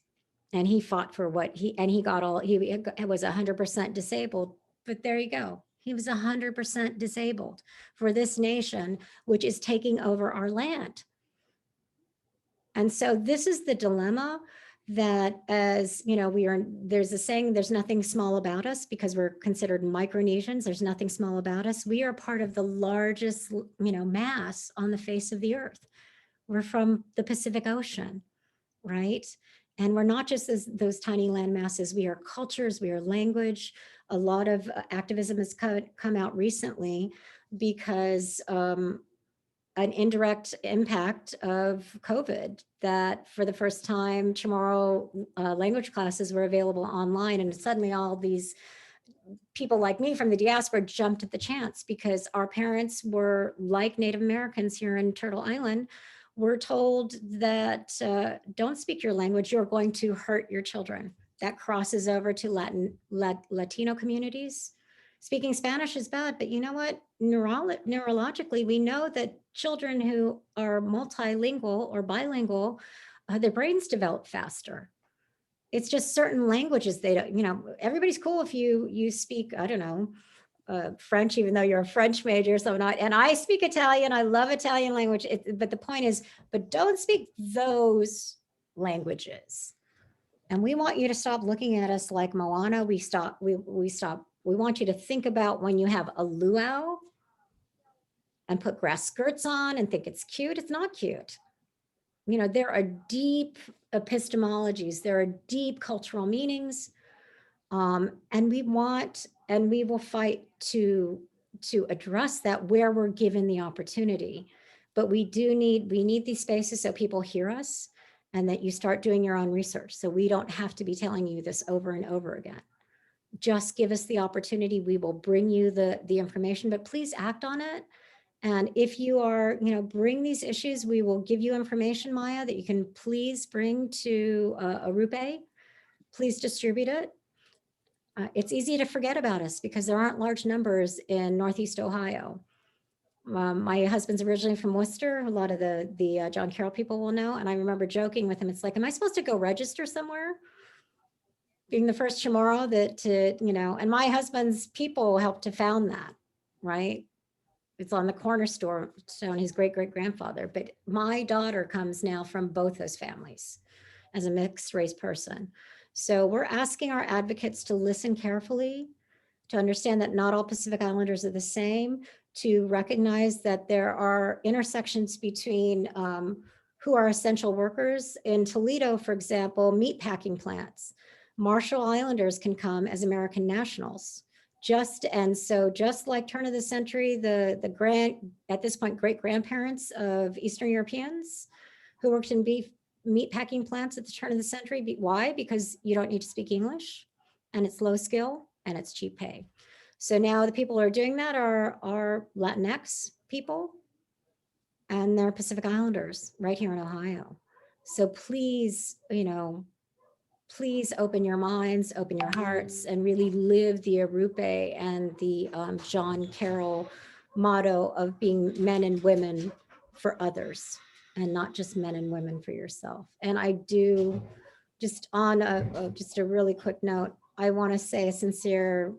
And he fought for what he got all, he was 100% disabled, but there you go. He was 100% disabled for this nation, which is taking over our land. And so this is the dilemma that, as you know, there's a saying, there's nothing small about us, because we're considered Micronesians. There's nothing small about us. We are part of the largest, mass on the face of the earth. We're from the Pacific Ocean, right? And we're not just those tiny land masses. We are cultures, we are language. A lot of activism has come out recently because an indirect impact of COVID, that for the first time, tomorrow language classes were available online, and suddenly all these people like me from the diaspora jumped at the chance, because our parents were, like Native Americans here in Turtle Island, were told that don't speak your language, you're going to hurt your children. That crosses over to Latino communities. Speaking Spanish is bad, but you know what? Neurologically, we know that children who are multilingual or bilingual, their brains develop faster. It's just certain languages they don't, everybody's cool if you speak, I don't know, French, even though you're a French major. So and I speak Italian. I love Italian language. But the point is, but don't speak those languages. And we want you to stop looking at us like Moana. We want you to think about when you have a luau and put grass skirts on and think it's cute. It's not cute. There are deep epistemologies. There are deep cultural meanings. And we will fight to address that where we're given the opportunity. But we need these spaces so people hear us, and that you start doing your own research. So we don't have to be telling you this over and over again. Just give us the opportunity. We will bring you the information, but please act on it. And if you are, bring these issues, we will give you information, Maya, that you can please bring to Arupe. Please distribute it. It's easy to forget about us because there aren't large numbers in Northeast Ohio. My husband's originally from Worcester. A lot of the John Carroll people will know. And I remember joking with him. It's like, am I supposed to go register somewhere? Being the first Chamorro and my husband's people helped to found that, right? It's on the cornerstone, his great-great-grandfather. But my daughter comes now from both those families as a mixed race person. So we're asking our advocates to listen carefully, to understand that not all Pacific Islanders are the same, to recognize that there are intersections between who are essential workers. In Toledo, for example, meat packing plants. Marshall Islanders can come as American nationals. Just like turn of the century, at this point, great grandparents of Eastern Europeans who worked in meat packing plants at the turn of the century. Why? Because you don't need to speak English, and it's low skill and it's cheap pay. So now the people who are doing that are Latinx people, and they're Pacific Islanders right here in Ohio. So please, please open your minds, open your hearts, and really live the Arupe and the John Carroll motto of being men and women for others, and not just men and women for yourself. And I do, just on just a really quick note, I want to say a sincere,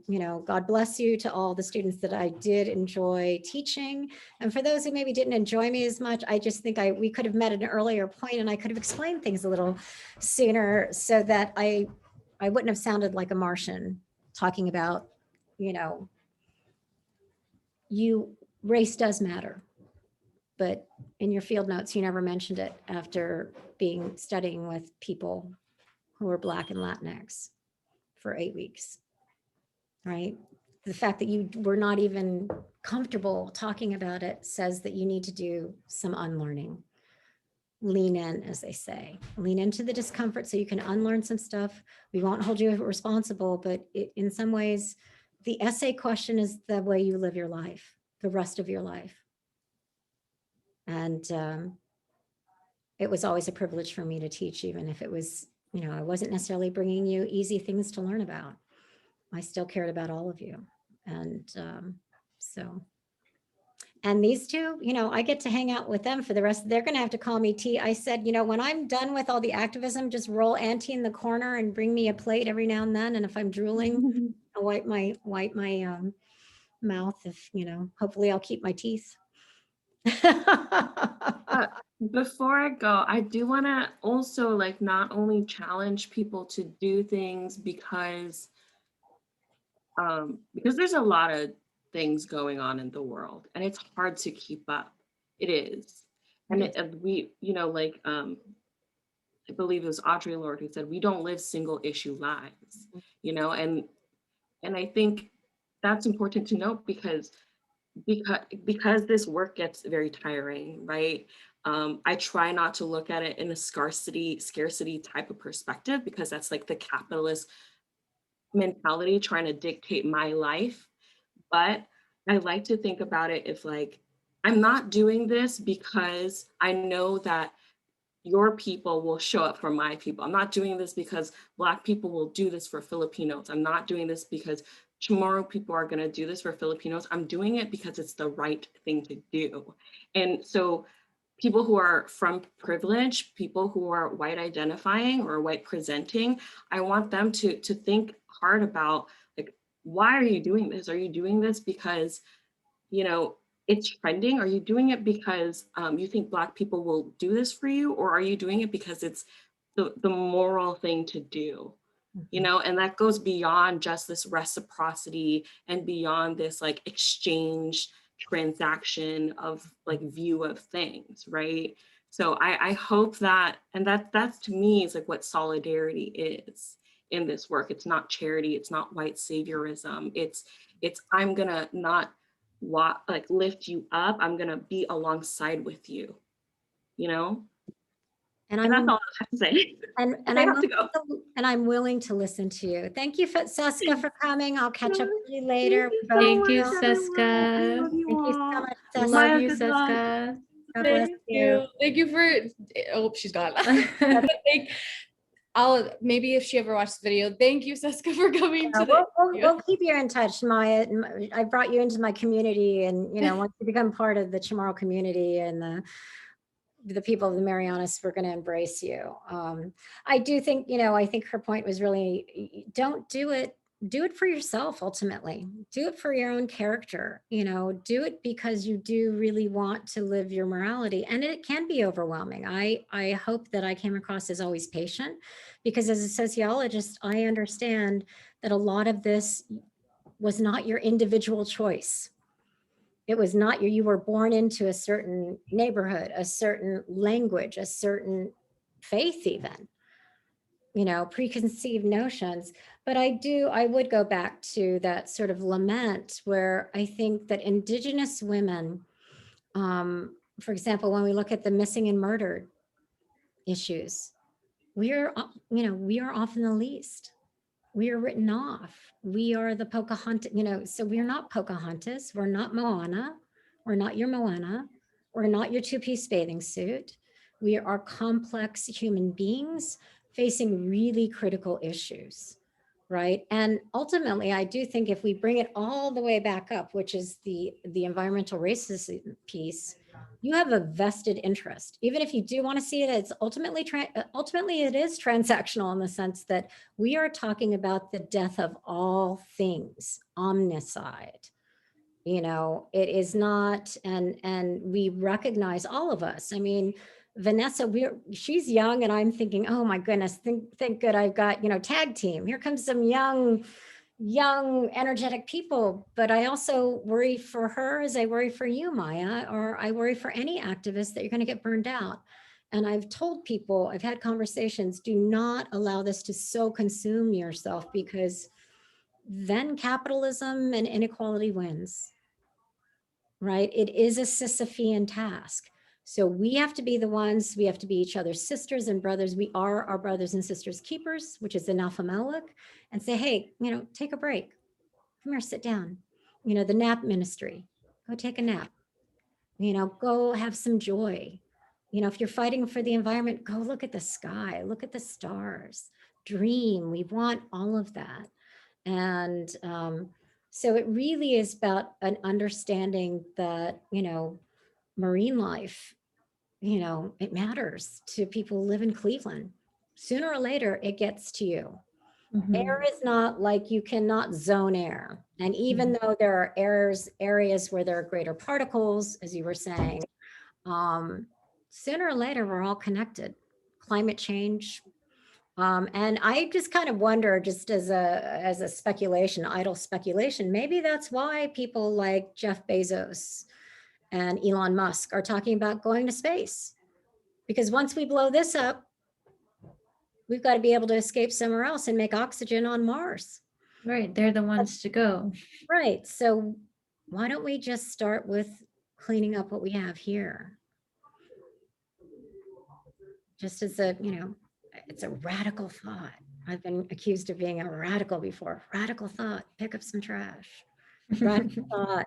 God bless you to all the students that I did enjoy teaching. And for those who maybe didn't enjoy me as much, I just think we could have met at an earlier point, and I could have explained things a little sooner, so that I wouldn't have sounded like a Martian talking about, race does matter. But in your field notes, you never mentioned it after studying with people who are Black and Latinx for 8 weeks, right? The fact that you were not even comfortable talking about it says that you need to do some unlearning. Lean in, as they say. Lean into the discomfort so you can unlearn some stuff. We won't hold you responsible, but in some ways, the essay question is the way you live your life, the rest of your life. And it was always a privilege for me to teach, even if it was, I wasn't necessarily bringing you easy things to learn about. I still cared about all of you. And so, and these two, I get to hang out with them for the rest. They're going to have to call me T. I said, when I'm done with all the activism, just roll Auntie in the corner and bring me a plate every now and then. And if I'm drooling, I'll wipe my mouth. If, hopefully I'll keep my teeth. Before I go, I do want to also like not only challenge people to do things because there's a lot of things going on in the world and it's hard to keep up. It is. And we, I believe it was Audre Lorde who said, we don't live single issue lives, and I think that's important to note because this work gets very tiring, right? I try not to look at it in a scarcity type of perspective because that's like the capitalist mentality trying to dictate my life. But I like to think about it if like, I'm not doing this because I know that your people will show up for my people. I'm not doing this because Black people will do this for Filipinos. I'm not doing this because tomorrow people are going to do this for Filipinos. I'm doing it because it's the right thing to do. And so people who are from privilege, people who are white identifying or white presenting, I want them to think hard about like, why are you doing this? Are you doing this because, it's trending? Are you doing it because you think Black people will do this for you? Or are you doing it because it's the moral thing to do? And that goes beyond just this reciprocity and beyond this like exchange transaction of like view of things, right? So I hope that, and that's to me is like what solidarity is in this work. It's not charity, it's not white saviorism. It's I'm gonna not like lift you up, I'm gonna be alongside with you, And and that's all I have to say. I'm willing to listen to you. Thank you, Czeska, for coming. I'll catch up with you later. Thank you, Czeska. Thank you so much, Czeska. Love you, Czeska. God bless you. Thank you for, oh, she's gone. Maybe if she ever watched the video, thank you, Czeska, for coming today. We'll keep you in touch. I brought you into my community, and once you become part of the Chamorro community and the people of the Marianas, we're going to embrace you. I do think, I think her point was really, don't do it. Do it for yourself, ultimately. Do it for your own character, do it because you do really want to live your morality. And it can be overwhelming. I hope that I came across as always patient, because as a sociologist, I understand that a lot of this was not your individual choice. It was not you were born into a certain neighborhood, a certain language, a certain faith, even, preconceived notions. But I would go back to that sort of lament where I think that Indigenous women, for example, when we look at the missing and murdered issues, we are often the least. We are written off. We are the Pocahontas, so we're not Pocahontas. We're not Moana. We're not your Moana. We're not your two-piece bathing suit. We are complex human beings facing really critical issues, right? And ultimately, I do think if we bring it all the way back up, which is the environmental racism piece, you have a vested interest. Even if you do want to see it, it's ultimately it is transactional in the sense that we are talking about the death of all things, omnicide. It is not, and we recognize all of us. I mean, Vinessa, she's young, and I'm thinking, oh my goodness, thank good I've got, tag team. Here comes some young, energetic people. But I also worry for her as I worry for you, Maya, or I worry for any activist that you're going to get burned out. And I've told people, I've had conversations, do not allow this to so consume yourself, because then capitalism and inequality wins, right? It is a Sisyphean task. So we have to be the ones, we have to be each other's sisters and brothers. We are our brothers and sisters keepers, which is an alpha Melik, and say, hey, take a break. Come here, sit down. The nap ministry, go take a nap. Go have some joy. If you're fighting for the environment, go look at the sky, look at the stars, dream. We want all of that. And so it really is about an understanding that, marine life, it matters to people who live in Cleveland. Sooner or later, it gets to you. Air is not like you cannot zone air. And even though there are areas where there are greater particles, as you were saying, sooner or later, we're all connected. Climate change. And I just kind of wonder, just as a speculation, idle speculation, maybe that's why people like Jeff Bezos and Elon Musk are talking about going to space. Because once we blow this up, we've got to be able to escape somewhere else and make oxygen on Mars. Right. They're the ones to go. Right. So why don't we just start with cleaning up what we have here? Just as it's a radical thought. I've been accused of being a radical before. Radical thought, pick up some trash. Radical thought,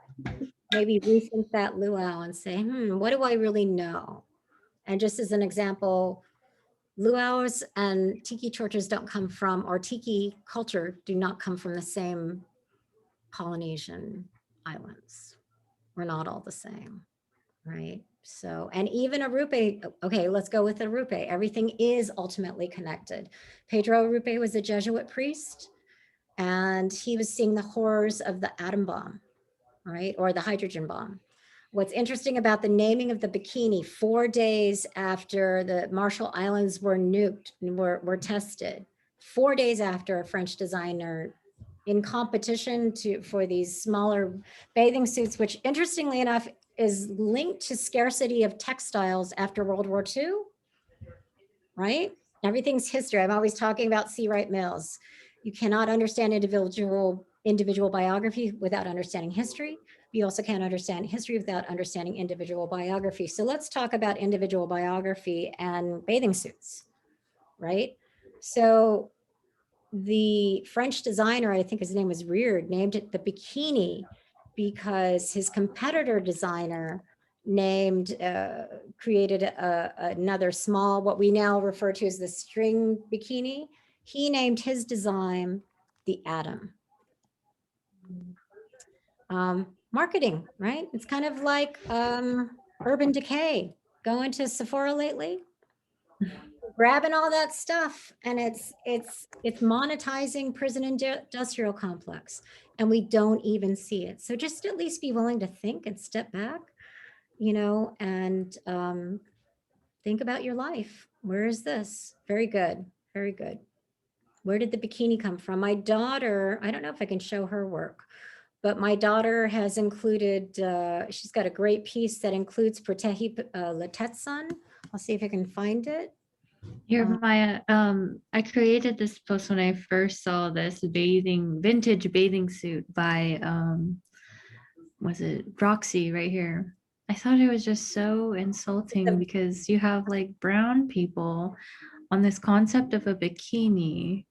maybe rethink that luau and say, what do I really know? And just as an example, luau's and tiki torches don't come from, or tiki culture do not come from the same Polynesian islands. We're not all the same, right? So, and even Arupe, okay, let's go with Arupe. Everything is ultimately connected. Pedro Arupe was a Jesuit priest, and he was seeing the horrors of the atom bomb, right? Or the hydrogen bomb. What's interesting about the naming of the bikini 4 days after the Marshall Islands were nuked, were tested, 4 days after a French designer in competition for these smaller bathing suits, which interestingly enough is linked to scarcity of textiles after World War II, right? Everything's history. I'm always talking about C. Wright Mills. You cannot understand individual biography without understanding history. You also can't understand history without understanding individual biography. So let's talk about individual biography and bathing suits, right? So the French designer, I think his name was Reard, named it the bikini because his competitor designer created another small, what we now refer to as the string bikini. He named his design the Atom. Marketing, right? It's kind of like Urban Decay. Going to Sephora lately, grabbing all that stuff, and it's monetizing prison industrial complex, and we don't even see it. So just at least be willing to think and step back, and think about your life. Where is this? Very good, very good. Where did the bikini come from? My daughter, I don't know if I can show her work, but my daughter has included, she's got a great piece that includes Protehi Latetsan. I'll see if I can find it. Here, Maya, I created this post when I first saw this vintage bathing suit by, was it Roxy right here? I thought it was just so insulting because you have like brown people on this concept of a bikini,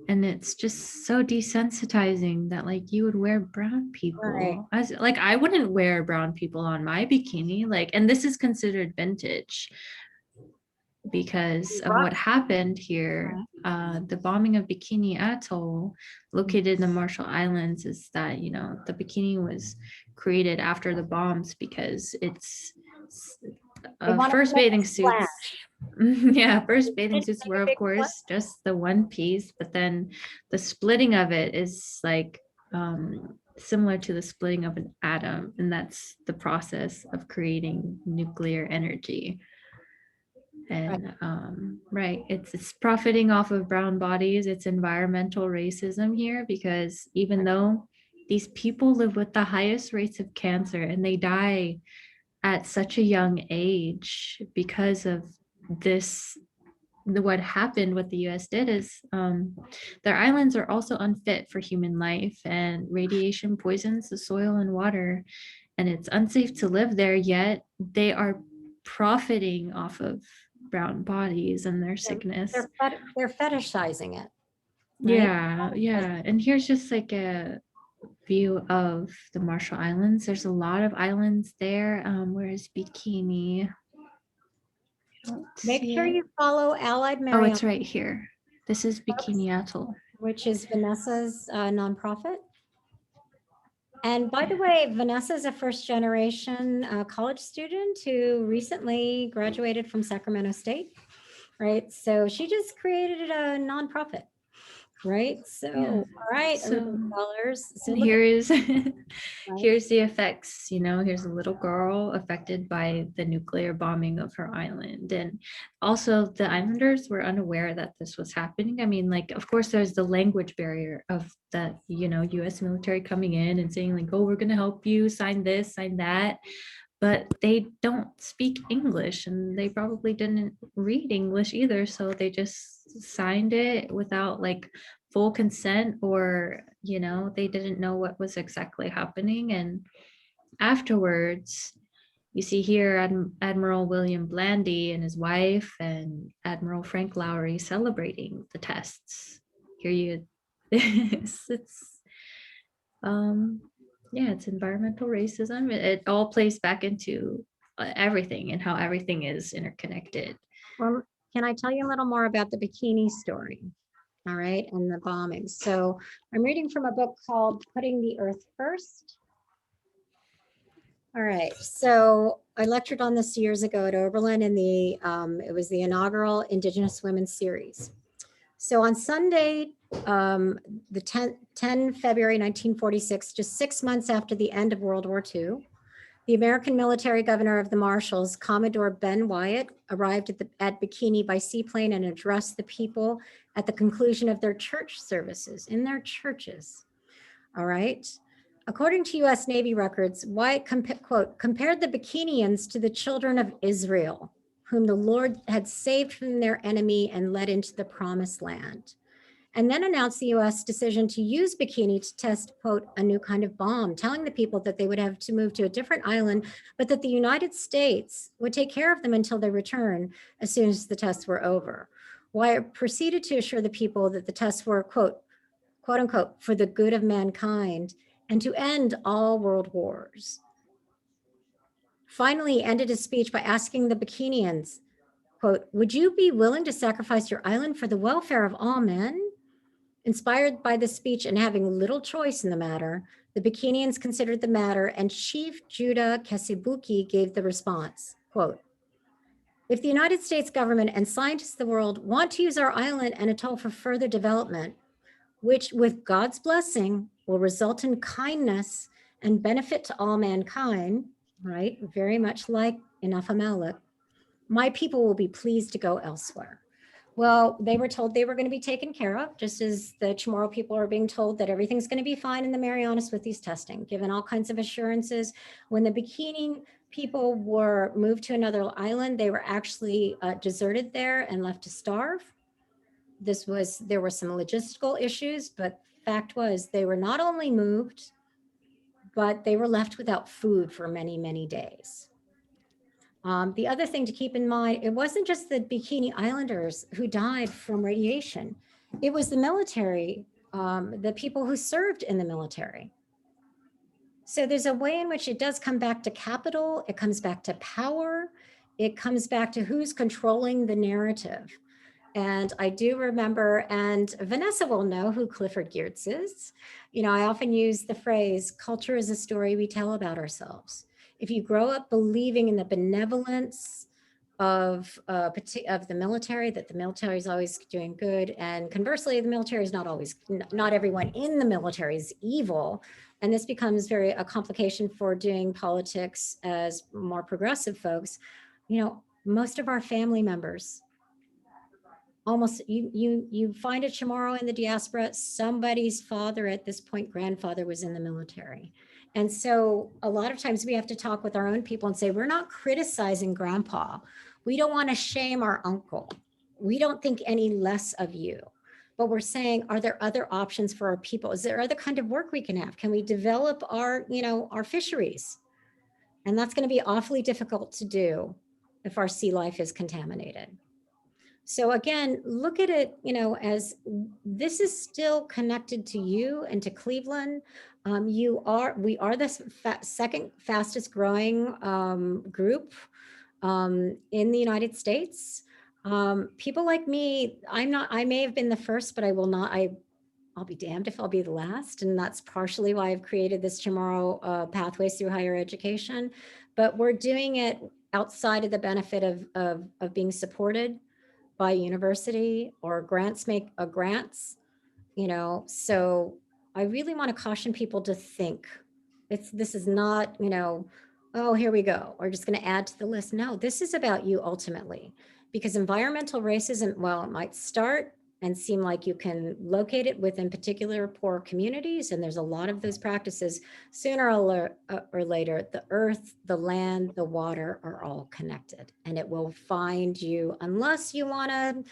and it's just so desensitizing that like you would wear brown people. Right. As like I wouldn't wear brown people on my bikini, like, and this is considered vintage because of what happened here. The bombing of Bikini Atoll, located in the Marshall Islands, is that, the bikini was created after the bombs because it's first bathing suits. Yeah, first bathing suits were of course just the one piece, but then the splitting of it is like similar to the splitting of an atom, and that's the process of creating nuclear energy. And right, it's profiting off of brown bodies. It's environmental racism here, because even though these people live with the highest rates of cancer and they die at such a young age because of this, what happened, what the US did is their islands are also unfit for human life, and radiation poisons the soil and water, and it's unsafe to live there, yet they are profiting off of brown bodies and their sickness. They're fetishizing it. Right? Yeah. And here's just like a view of the Marshall Islands. There's a lot of islands there. Where is Bikini? I don't Make see sure it. you follow Allied Oh, Mariana, it's right here. This is Bikini Atoll. which is Vanessa's nonprofit. And by the way, Vanessa is a first generation college student who recently graduated from Sacramento State, right? So she just created a nonprofit, right? So, Yeah. all right, So- urban scholars. So And look here is Right. here's the effects. Here's a little girl affected by the nuclear bombing of her island. And also the islanders were unaware that this was happening. I mean, like, of course there's the language barrier of the US military coming in and saying like, oh, we're gonna help you, sign this, sign that. But they don't speak English and they probably didn't read English either. So they just signed it without like full consent, or they didn't know what was exactly happening. And afterwards, you see here Admiral William Blandy and his wife and Admiral Frank Lowry celebrating the tests. Here you it's yeah, it's environmental racism. It all plays back into everything and how everything is interconnected. Well, can I tell you a little more about the bikini story? All right, and the bombings. So I'm reading from a book called Putting the Earth First. All right, so I lectured on this years ago at Oberlin in it was the inaugural Indigenous Women Series. So on Sunday, the 10 February 1946, just 6 months after the end of World War II, the American military governor of the Marshalls, Commodore Ben Wyatt, arrived at Bikini by seaplane and addressed the people at the conclusion of their church services in their churches. All right. According to US Navy records, Wyatt compared the Bikinians to the children of Israel, whom the Lord had saved from their enemy and led into the promised land, and then announced the US decision to use Bikini to test, quote, a new kind of bomb, telling the people that they would have to move to a different island, but that the United States would take care of them until they return as soon as the tests were over. Wyatt proceeded to assure the people that the tests were, quote unquote, for the good of mankind and to end all world wars. Finally, he ended his speech by asking the Bikinians, quote, would you be willing to sacrifice your island for the welfare of all men? Inspired by this speech and having little choice in the matter, the Bikinians considered the matter, and Chief Judah Kesibuki gave the response, quote, if the United States government and scientists of the world want to use our island and atoll for further development, which with God's blessing will result in kindness and benefit to all mankind, right? Very much like in Afamelech, my people will be pleased to go elsewhere. Well, they were told they were going to be taken care of, just as the Chamorro people are being told that everything's going to be fine in the Marianas with these testing, given all kinds of assurances. When the Bikini people were moved to another island, they were actually deserted there and left to starve. There were some logistical issues, but fact was they were not only moved, but they were left without food for many, many days. The other thing to keep in mind, it wasn't just the Bikini Islanders who died from radiation. It was the military, the people who served in the military. So there's a way in which it does come back to capital, it comes back to power, it comes back to who's controlling the narrative. And I do remember, and Vinessa will know who Clifford Geertz is. I often use the phrase, culture is a story we tell about ourselves. If you grow up believing in the benevolence of the military, that the military is always doing good, and conversely, the military is not everyone in the military is evil, and this becomes a complication for doing politics as more progressive folks. Most of our family members, almost you find a Chamorro in the diaspora, somebody's father at this point, grandfather was in the military. And so a lot of times we have to talk with our own people and say, we're not criticizing grandpa. We don't want to shame our uncle. We don't think any less of you, but we're saying, are there other options for our people? Is there other kind of work we can have? Can we develop our fisheries? And that's going to be awfully difficult to do if our sea life is contaminated. So again, look at it, as this is still connected to you and to Cleveland. We are the second fastest growing group in the United States. People like me, I may have been the first, but I will not, I'll be damned if I'll be the last. And that's partially why I've created this Tomorrow Pathways Through Higher Education. But we're doing it outside of the benefit of being supported by university or grants grants, so I really want to caution people to think. This is not, oh, here we go. We're just going to add to the list. No, this is about you ultimately, because environmental racism, well, it might start and seem like you can locate it within particular poor communities. And there's a lot of those practices. Sooner or later, the earth, the land, the water are all connected, and it will find you unless you want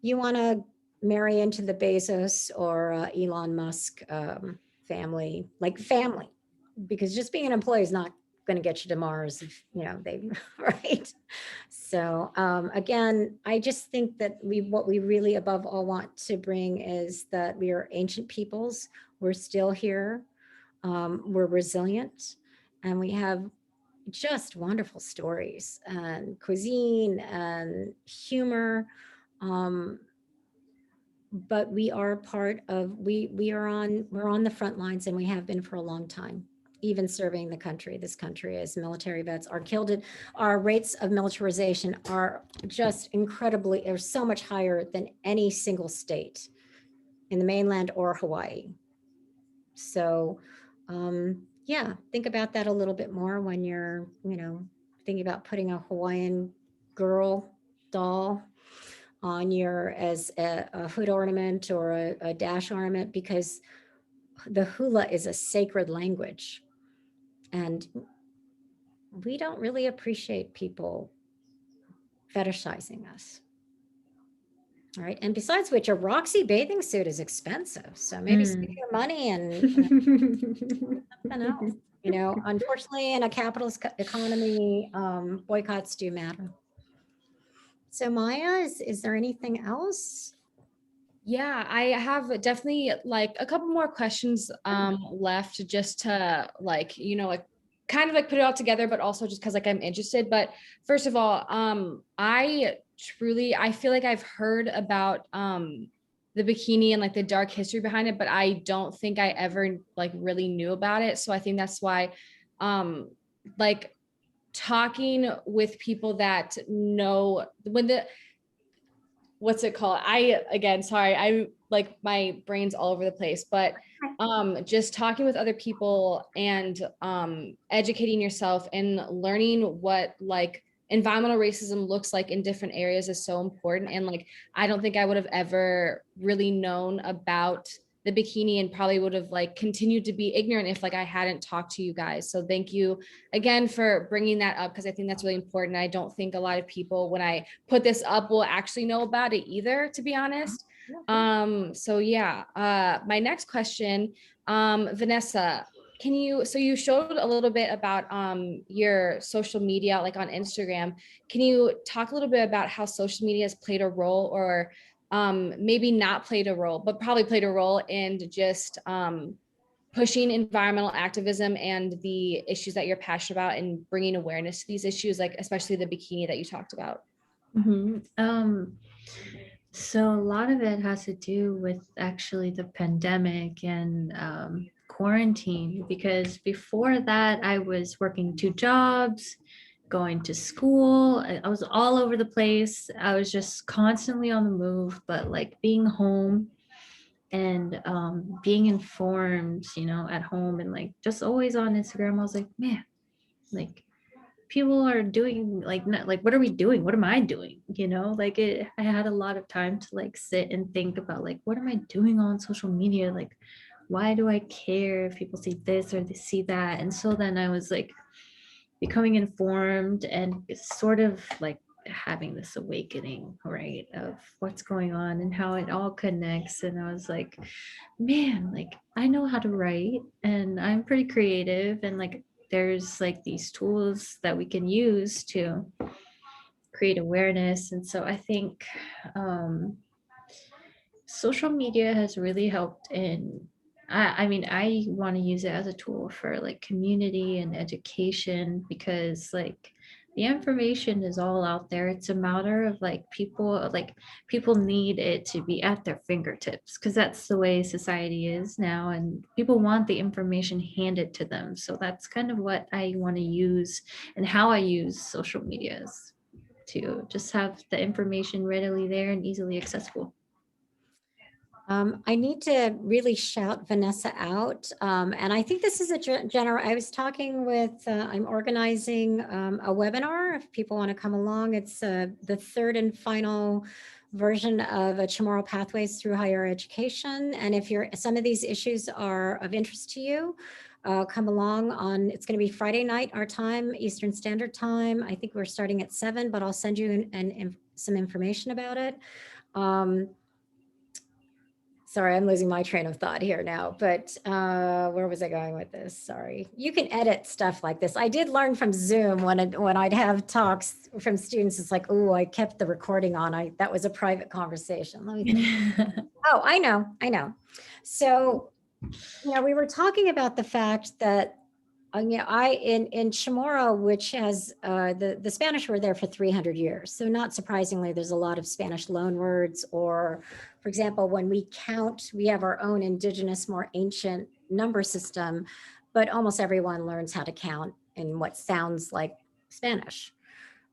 to marry into the Bezos or Elon Musk family, because just being an employee is not going to get you to Mars if, right? So again, I just think that what we really above all want to bring is that we are ancient peoples. We're still here. We're resilient, and we have just wonderful stories and cuisine and humor. But we are part of, we're on the front lines, and we have been for a long time, even serving the country. This country, as military vets are killed. Our rates of militarization are just incredibly, are so much higher than any single state in the mainland or Hawaii. So yeah, think about that a little bit more when you're, thinking about putting a Hawaiian girl doll on as a hood ornament or a dash ornament, because the hula is a sacred language, and we don't really appreciate people fetishizing us. All right. And besides which, a Roxy bathing suit is expensive. So maybe save your money and something else. Unfortunately, in a capitalist economy, boycotts do matter. So Maya, is there anything else? Yeah, I have definitely like a couple more questions left, just to kind of like put it all together, but also just because I'm interested. But first of all, I feel like I've heard about the bikini and like the dark history behind it, but I don't think I ever like really knew about it. So I think that's why like talking with people that know what's it called? Sorry, I like my brain's all over the place, but just talking with other people and educating yourself and learning what like environmental racism looks like in different areas is so important. And like, I don't think I would have ever really known about the bikini, and probably would have like continued to be ignorant if like I hadn't talked to you guys. So thank you again for bringing that up, because I think that's really important. I don't think a lot of people, when I put this up, will actually know about it either, to be honest. So yeah, my next question, Vinessa, so you showed a little bit about your social media, like on Instagram. Can you talk a little bit about how social media has played a role, or maybe not played a role, but probably played a role in just pushing environmental activism and the issues that you're passionate about, and bringing awareness to these issues, like especially the bikini that you talked about? So a lot of it has to do with actually the pandemic and quarantine, because before that I was working 2 jobs, going to school. I was all over the place. I was just constantly on the move, but like being home and being informed, at home, and like just always on Instagram, I was like, man, like people are doing like, not like, what are we doing? What am I doing? I had a lot of time to like sit and think about like, what am I doing on social media? Like, why do I care if people see this or they see that? And so then I was like becoming informed and sort of like having this awakening, right, of what's going on and how it all connects. And I was like, man, like I know how to write and I'm pretty creative, and like there's like these tools that we can use to create awareness. And so I think social media has really helped in I mean, I want to use it as a tool for like community and education, because like the information is all out there. It's a matter of like people need it to be at their fingertips, because that's the way society is now, and people want the information handed to them. So that's kind of what I want to use, and how I use social medias, to just have the information readily there and easily accessible. I need to really shout Vinessa out. And I think this is a general, I was talking with, I'm organizing a webinar if people want to come along. It's the third and final version of a Chamorro Pathways Through Higher Education. And if some of these issues are of interest to you, come along on, it's going to be Friday night, our time, Eastern Standard Time. I think we're starting at 7, but I'll send you some information about it. Sorry, I'm losing my train of thought here now, but where was I going with this? Sorry. You can edit stuff like this. I did learn from Zoom when I'd have talks from students, it's like, oh, I kept the recording on. That was a private conversation. Let me think. Oh, I know. So, we were talking about the fact that in Chamorro, which has the Spanish were there for 300 years. So not surprisingly, there's a lot of Spanish loan words, or for example, when we count, we have our own indigenous, more ancient number system, but almost everyone learns how to count in what sounds like Spanish,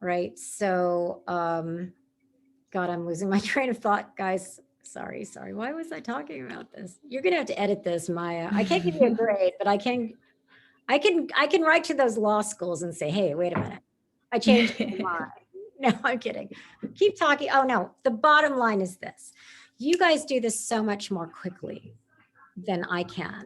right? So, God, I'm losing my train of thought, guys. Sorry. Why was I talking about this? You're gonna have to edit this, Maya. I can't give you a grade, but I can write to those law schools and say, hey, wait a minute, I changed my mind. No, I'm kidding. Keep talking. Oh no, the bottom line is this. You guys do this so much more quickly than I can.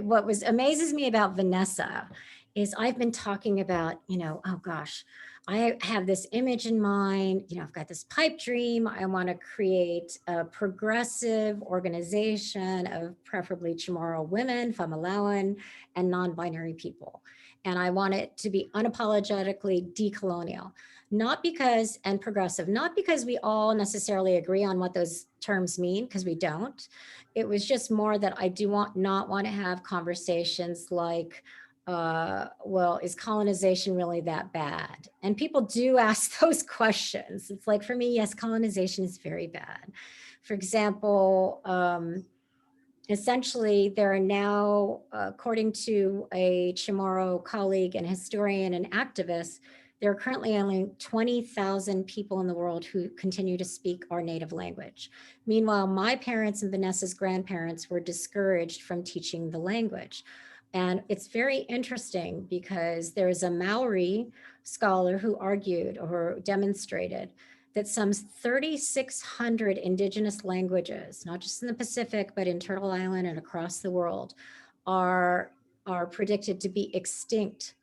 What amazes me about Vinessa is I've been talking about, oh gosh, I have this image in mind, I've got this pipe dream. I want to create a progressive organization of preferably Chamorro women, Famalawan, and non-binary people. And I want it to be unapologetically decolonial, and progressive, not because we all necessarily agree on what those terms mean, because we don't. It was just more that I do not want to have conversations like, well, is colonization really that bad? And people do ask those questions. It's like, for me, yes, colonization is very bad. For example, essentially, there are now, according to a Chamorro colleague and historian and activist, there are currently only 20,000 people in the world who continue to speak our native language. Meanwhile, my parents and Vinessa's grandparents were discouraged from teaching the language. And it's very interesting because there's a Maori scholar who argued or demonstrated that some 3,600 indigenous languages, not just in the Pacific, but in Turtle Island and across the world, are predicted to be extinct,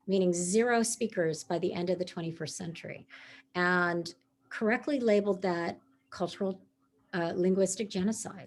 meaning 0 speakers by the end of the 21st century, and correctly labeled that cultural linguistic genocide.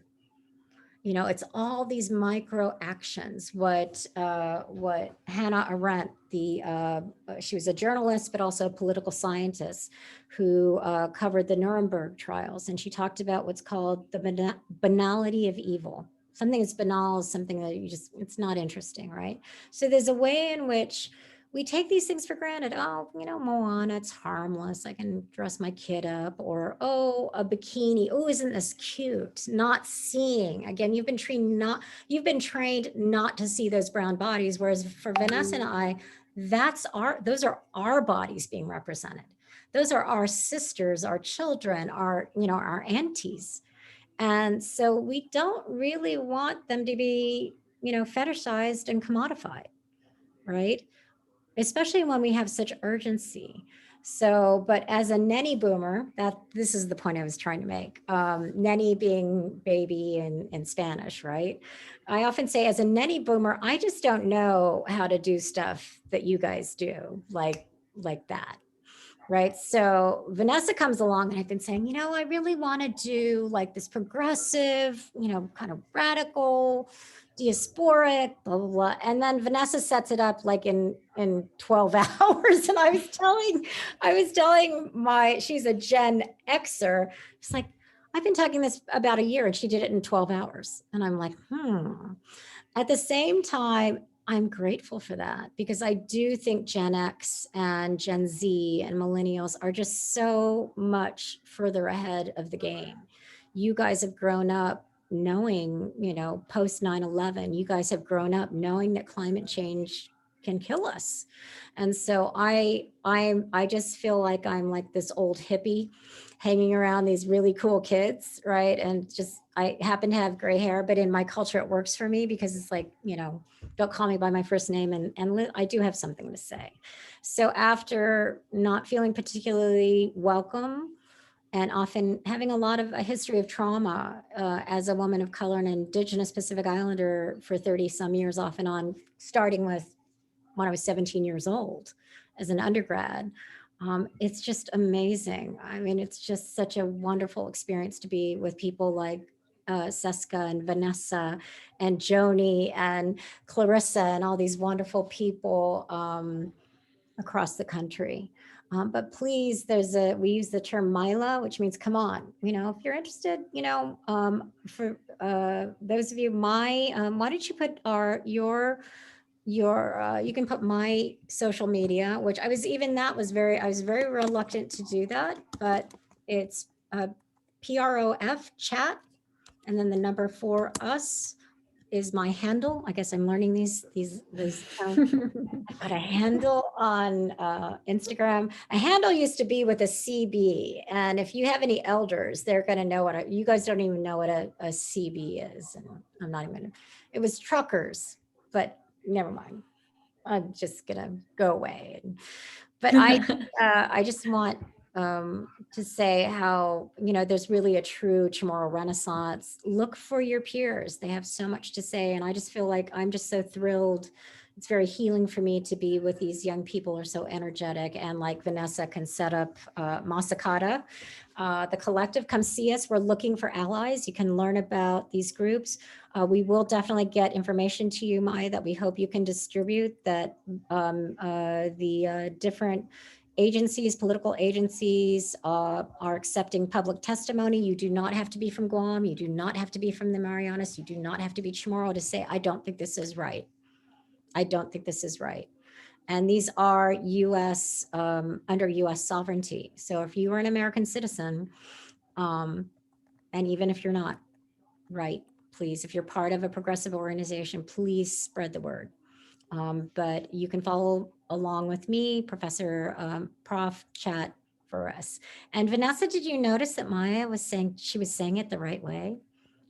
It's all these micro actions. What Hannah Arendt, she was a journalist, but also a political scientist who covered the Nuremberg trials. And she talked about what's called the banality of evil. Something that's banal is something that it's not interesting, right? So there's a way in which we take these things for granted. Oh, Moana, it's harmless. I can dress my kid up. Or, oh, a bikini. Oh, isn't this cute? Not seeing. Again, you've been trained not to see those brown bodies. Whereas for Vinessa and I, those are our bodies being represented. Those are our sisters, our children, our aunties. And so we don't really want them to be, fetishized and commodified, right? Especially when we have such urgency. So, but as a nenny boomer, this is the point I was trying to make. Nenny being baby in Spanish, right? I often say as a nenny boomer, I just don't know how to do stuff that you guys do, like that. Right. So Vinessa comes along and I've been saying, I really want to do like this progressive, kind of radical, diasporic, blah, blah, blah. And then Vinessa sets it up like in 12 hours. And I was telling she's a Gen Xer. It's like, I've been talking this about a year and she did it in 12 hours. And I'm like, At the same time, I'm grateful for that because I do think Gen X and Gen Z and millennials are just so much further ahead of the game. You guys have grown up knowing, post 9/11, you guys have grown up knowing that climate change can kill us. And so I just feel like I'm like this old hippie hanging around these really cool kids, right? And just I happen to have gray hair, but in my culture it works for me because it's like, don't call me by my first name, and I do have something to say. So after not feeling particularly welcome and often having a lot of a history of trauma as a woman of color and Indigenous Pacific Islander for 30 some years off and on, starting with when I was 17 years old as an undergrad. It's just amazing. I mean, it's just such a wonderful experience to be with people like SES-kah and Vinessa and Joni and Clarissa and all these wonderful people across the country. But please, we use the term Mila, which means come on, if you're interested, for those of you, why don't you put you can put my social media, which I was very reluctant to do that, but it's PROF chat. And then the number 4 us is my handle. I guess I'm learning these I've got a handle on Instagram. A handle used to be with a CB. And if you have any elders, they're going to know you guys don't even know what a CB is. And I'm not even, it was truckers, but never mind. I'm just going to go away. But I just want to say how, there's really a true Chamorro Renaissance. Look for your peers. They have so much to say. And I just feel like I'm just so thrilled. It's very healing for me to be with these young people who are so energetic, and like Vinessa can set up Masakata. The collective, come see us. We're looking for allies. You can learn about these groups. We will definitely get information to you, Maya, that we hope you can distribute, that the different agencies, political agencies are accepting public testimony. You do not have to be from Guam. You do not have to be from the Marianas. You do not have to be Chamorro to say, I don't think this is right. I don't think this is right. And these are US, under US sovereignty. So if you are an American citizen, and even if you're not, right, please, if you're part of a progressive organization, please spread the word. But you can follow along with me, Prof chat for us. And Vinessa, did you notice that Maya was saying it the right way?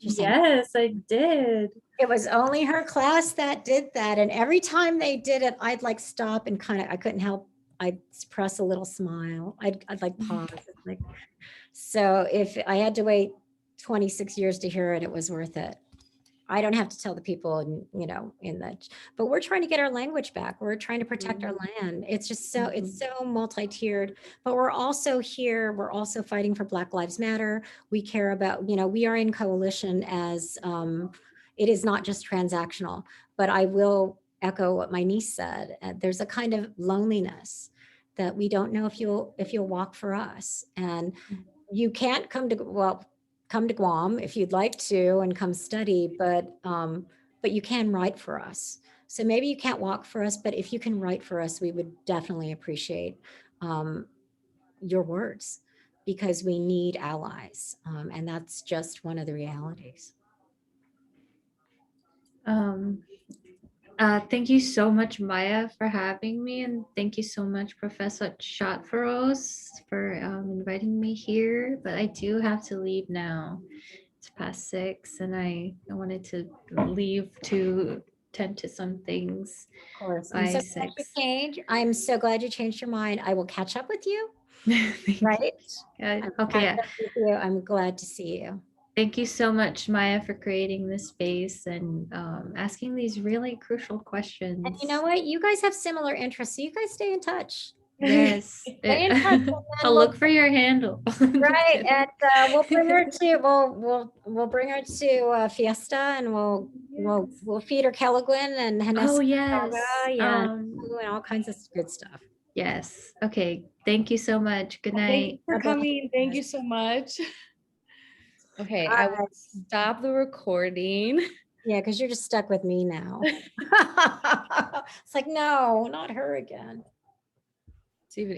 Yes, I did. It was only her class that did that. And every time they did it, I'd like stop and I couldn't help. I'd press a little smile. I'd like pause. So if I had to wait 26 years to hear it, it was worth it. I don't have to tell the people, but we're trying to get our language back. We're trying to protect our land. It's just it's so multi-tiered, but we're also here. We're also fighting for Black Lives Matter. We care about, we are in coalition as, it is not just transactional, but I will echo what my niece said. There's a kind of loneliness that we don't know if you'll walk for us. And you can't come to Guam if you'd like to and come study, but you can write for us. So maybe you can't walk for us, but if you can write for us, we would definitely appreciate your words, because we need allies. And that's just one of the realities. Thank you so much, Maya, for having me, and thank you so much, Professor Charfauros, for inviting me here. But I do have to leave now. It's past 6, and I wanted to leave to tend to some things. Of course. By 6. I'm so glad you changed your mind. I will catch up with you. Right? Okay. Yeah. I'm glad to see you. Thank you so much, Maya, for creating this space and asking these really crucial questions. And you know what? You guys have similar interests, so you guys stay in touch. Yes. Stay in touch. I'll look for your handle. Right, and we'll bring her to we'll bring her to Fiesta, and we'll feed her Kelaguen and Hennes. Oh yes, and all kinds of good stuff. Yes. Okay. Thank you so much. Good night. Thank you for coming. Thank you so much. Okay, I will stop the recording. Yeah, because you're just stuck with me now. It's like, no, not her again. See if it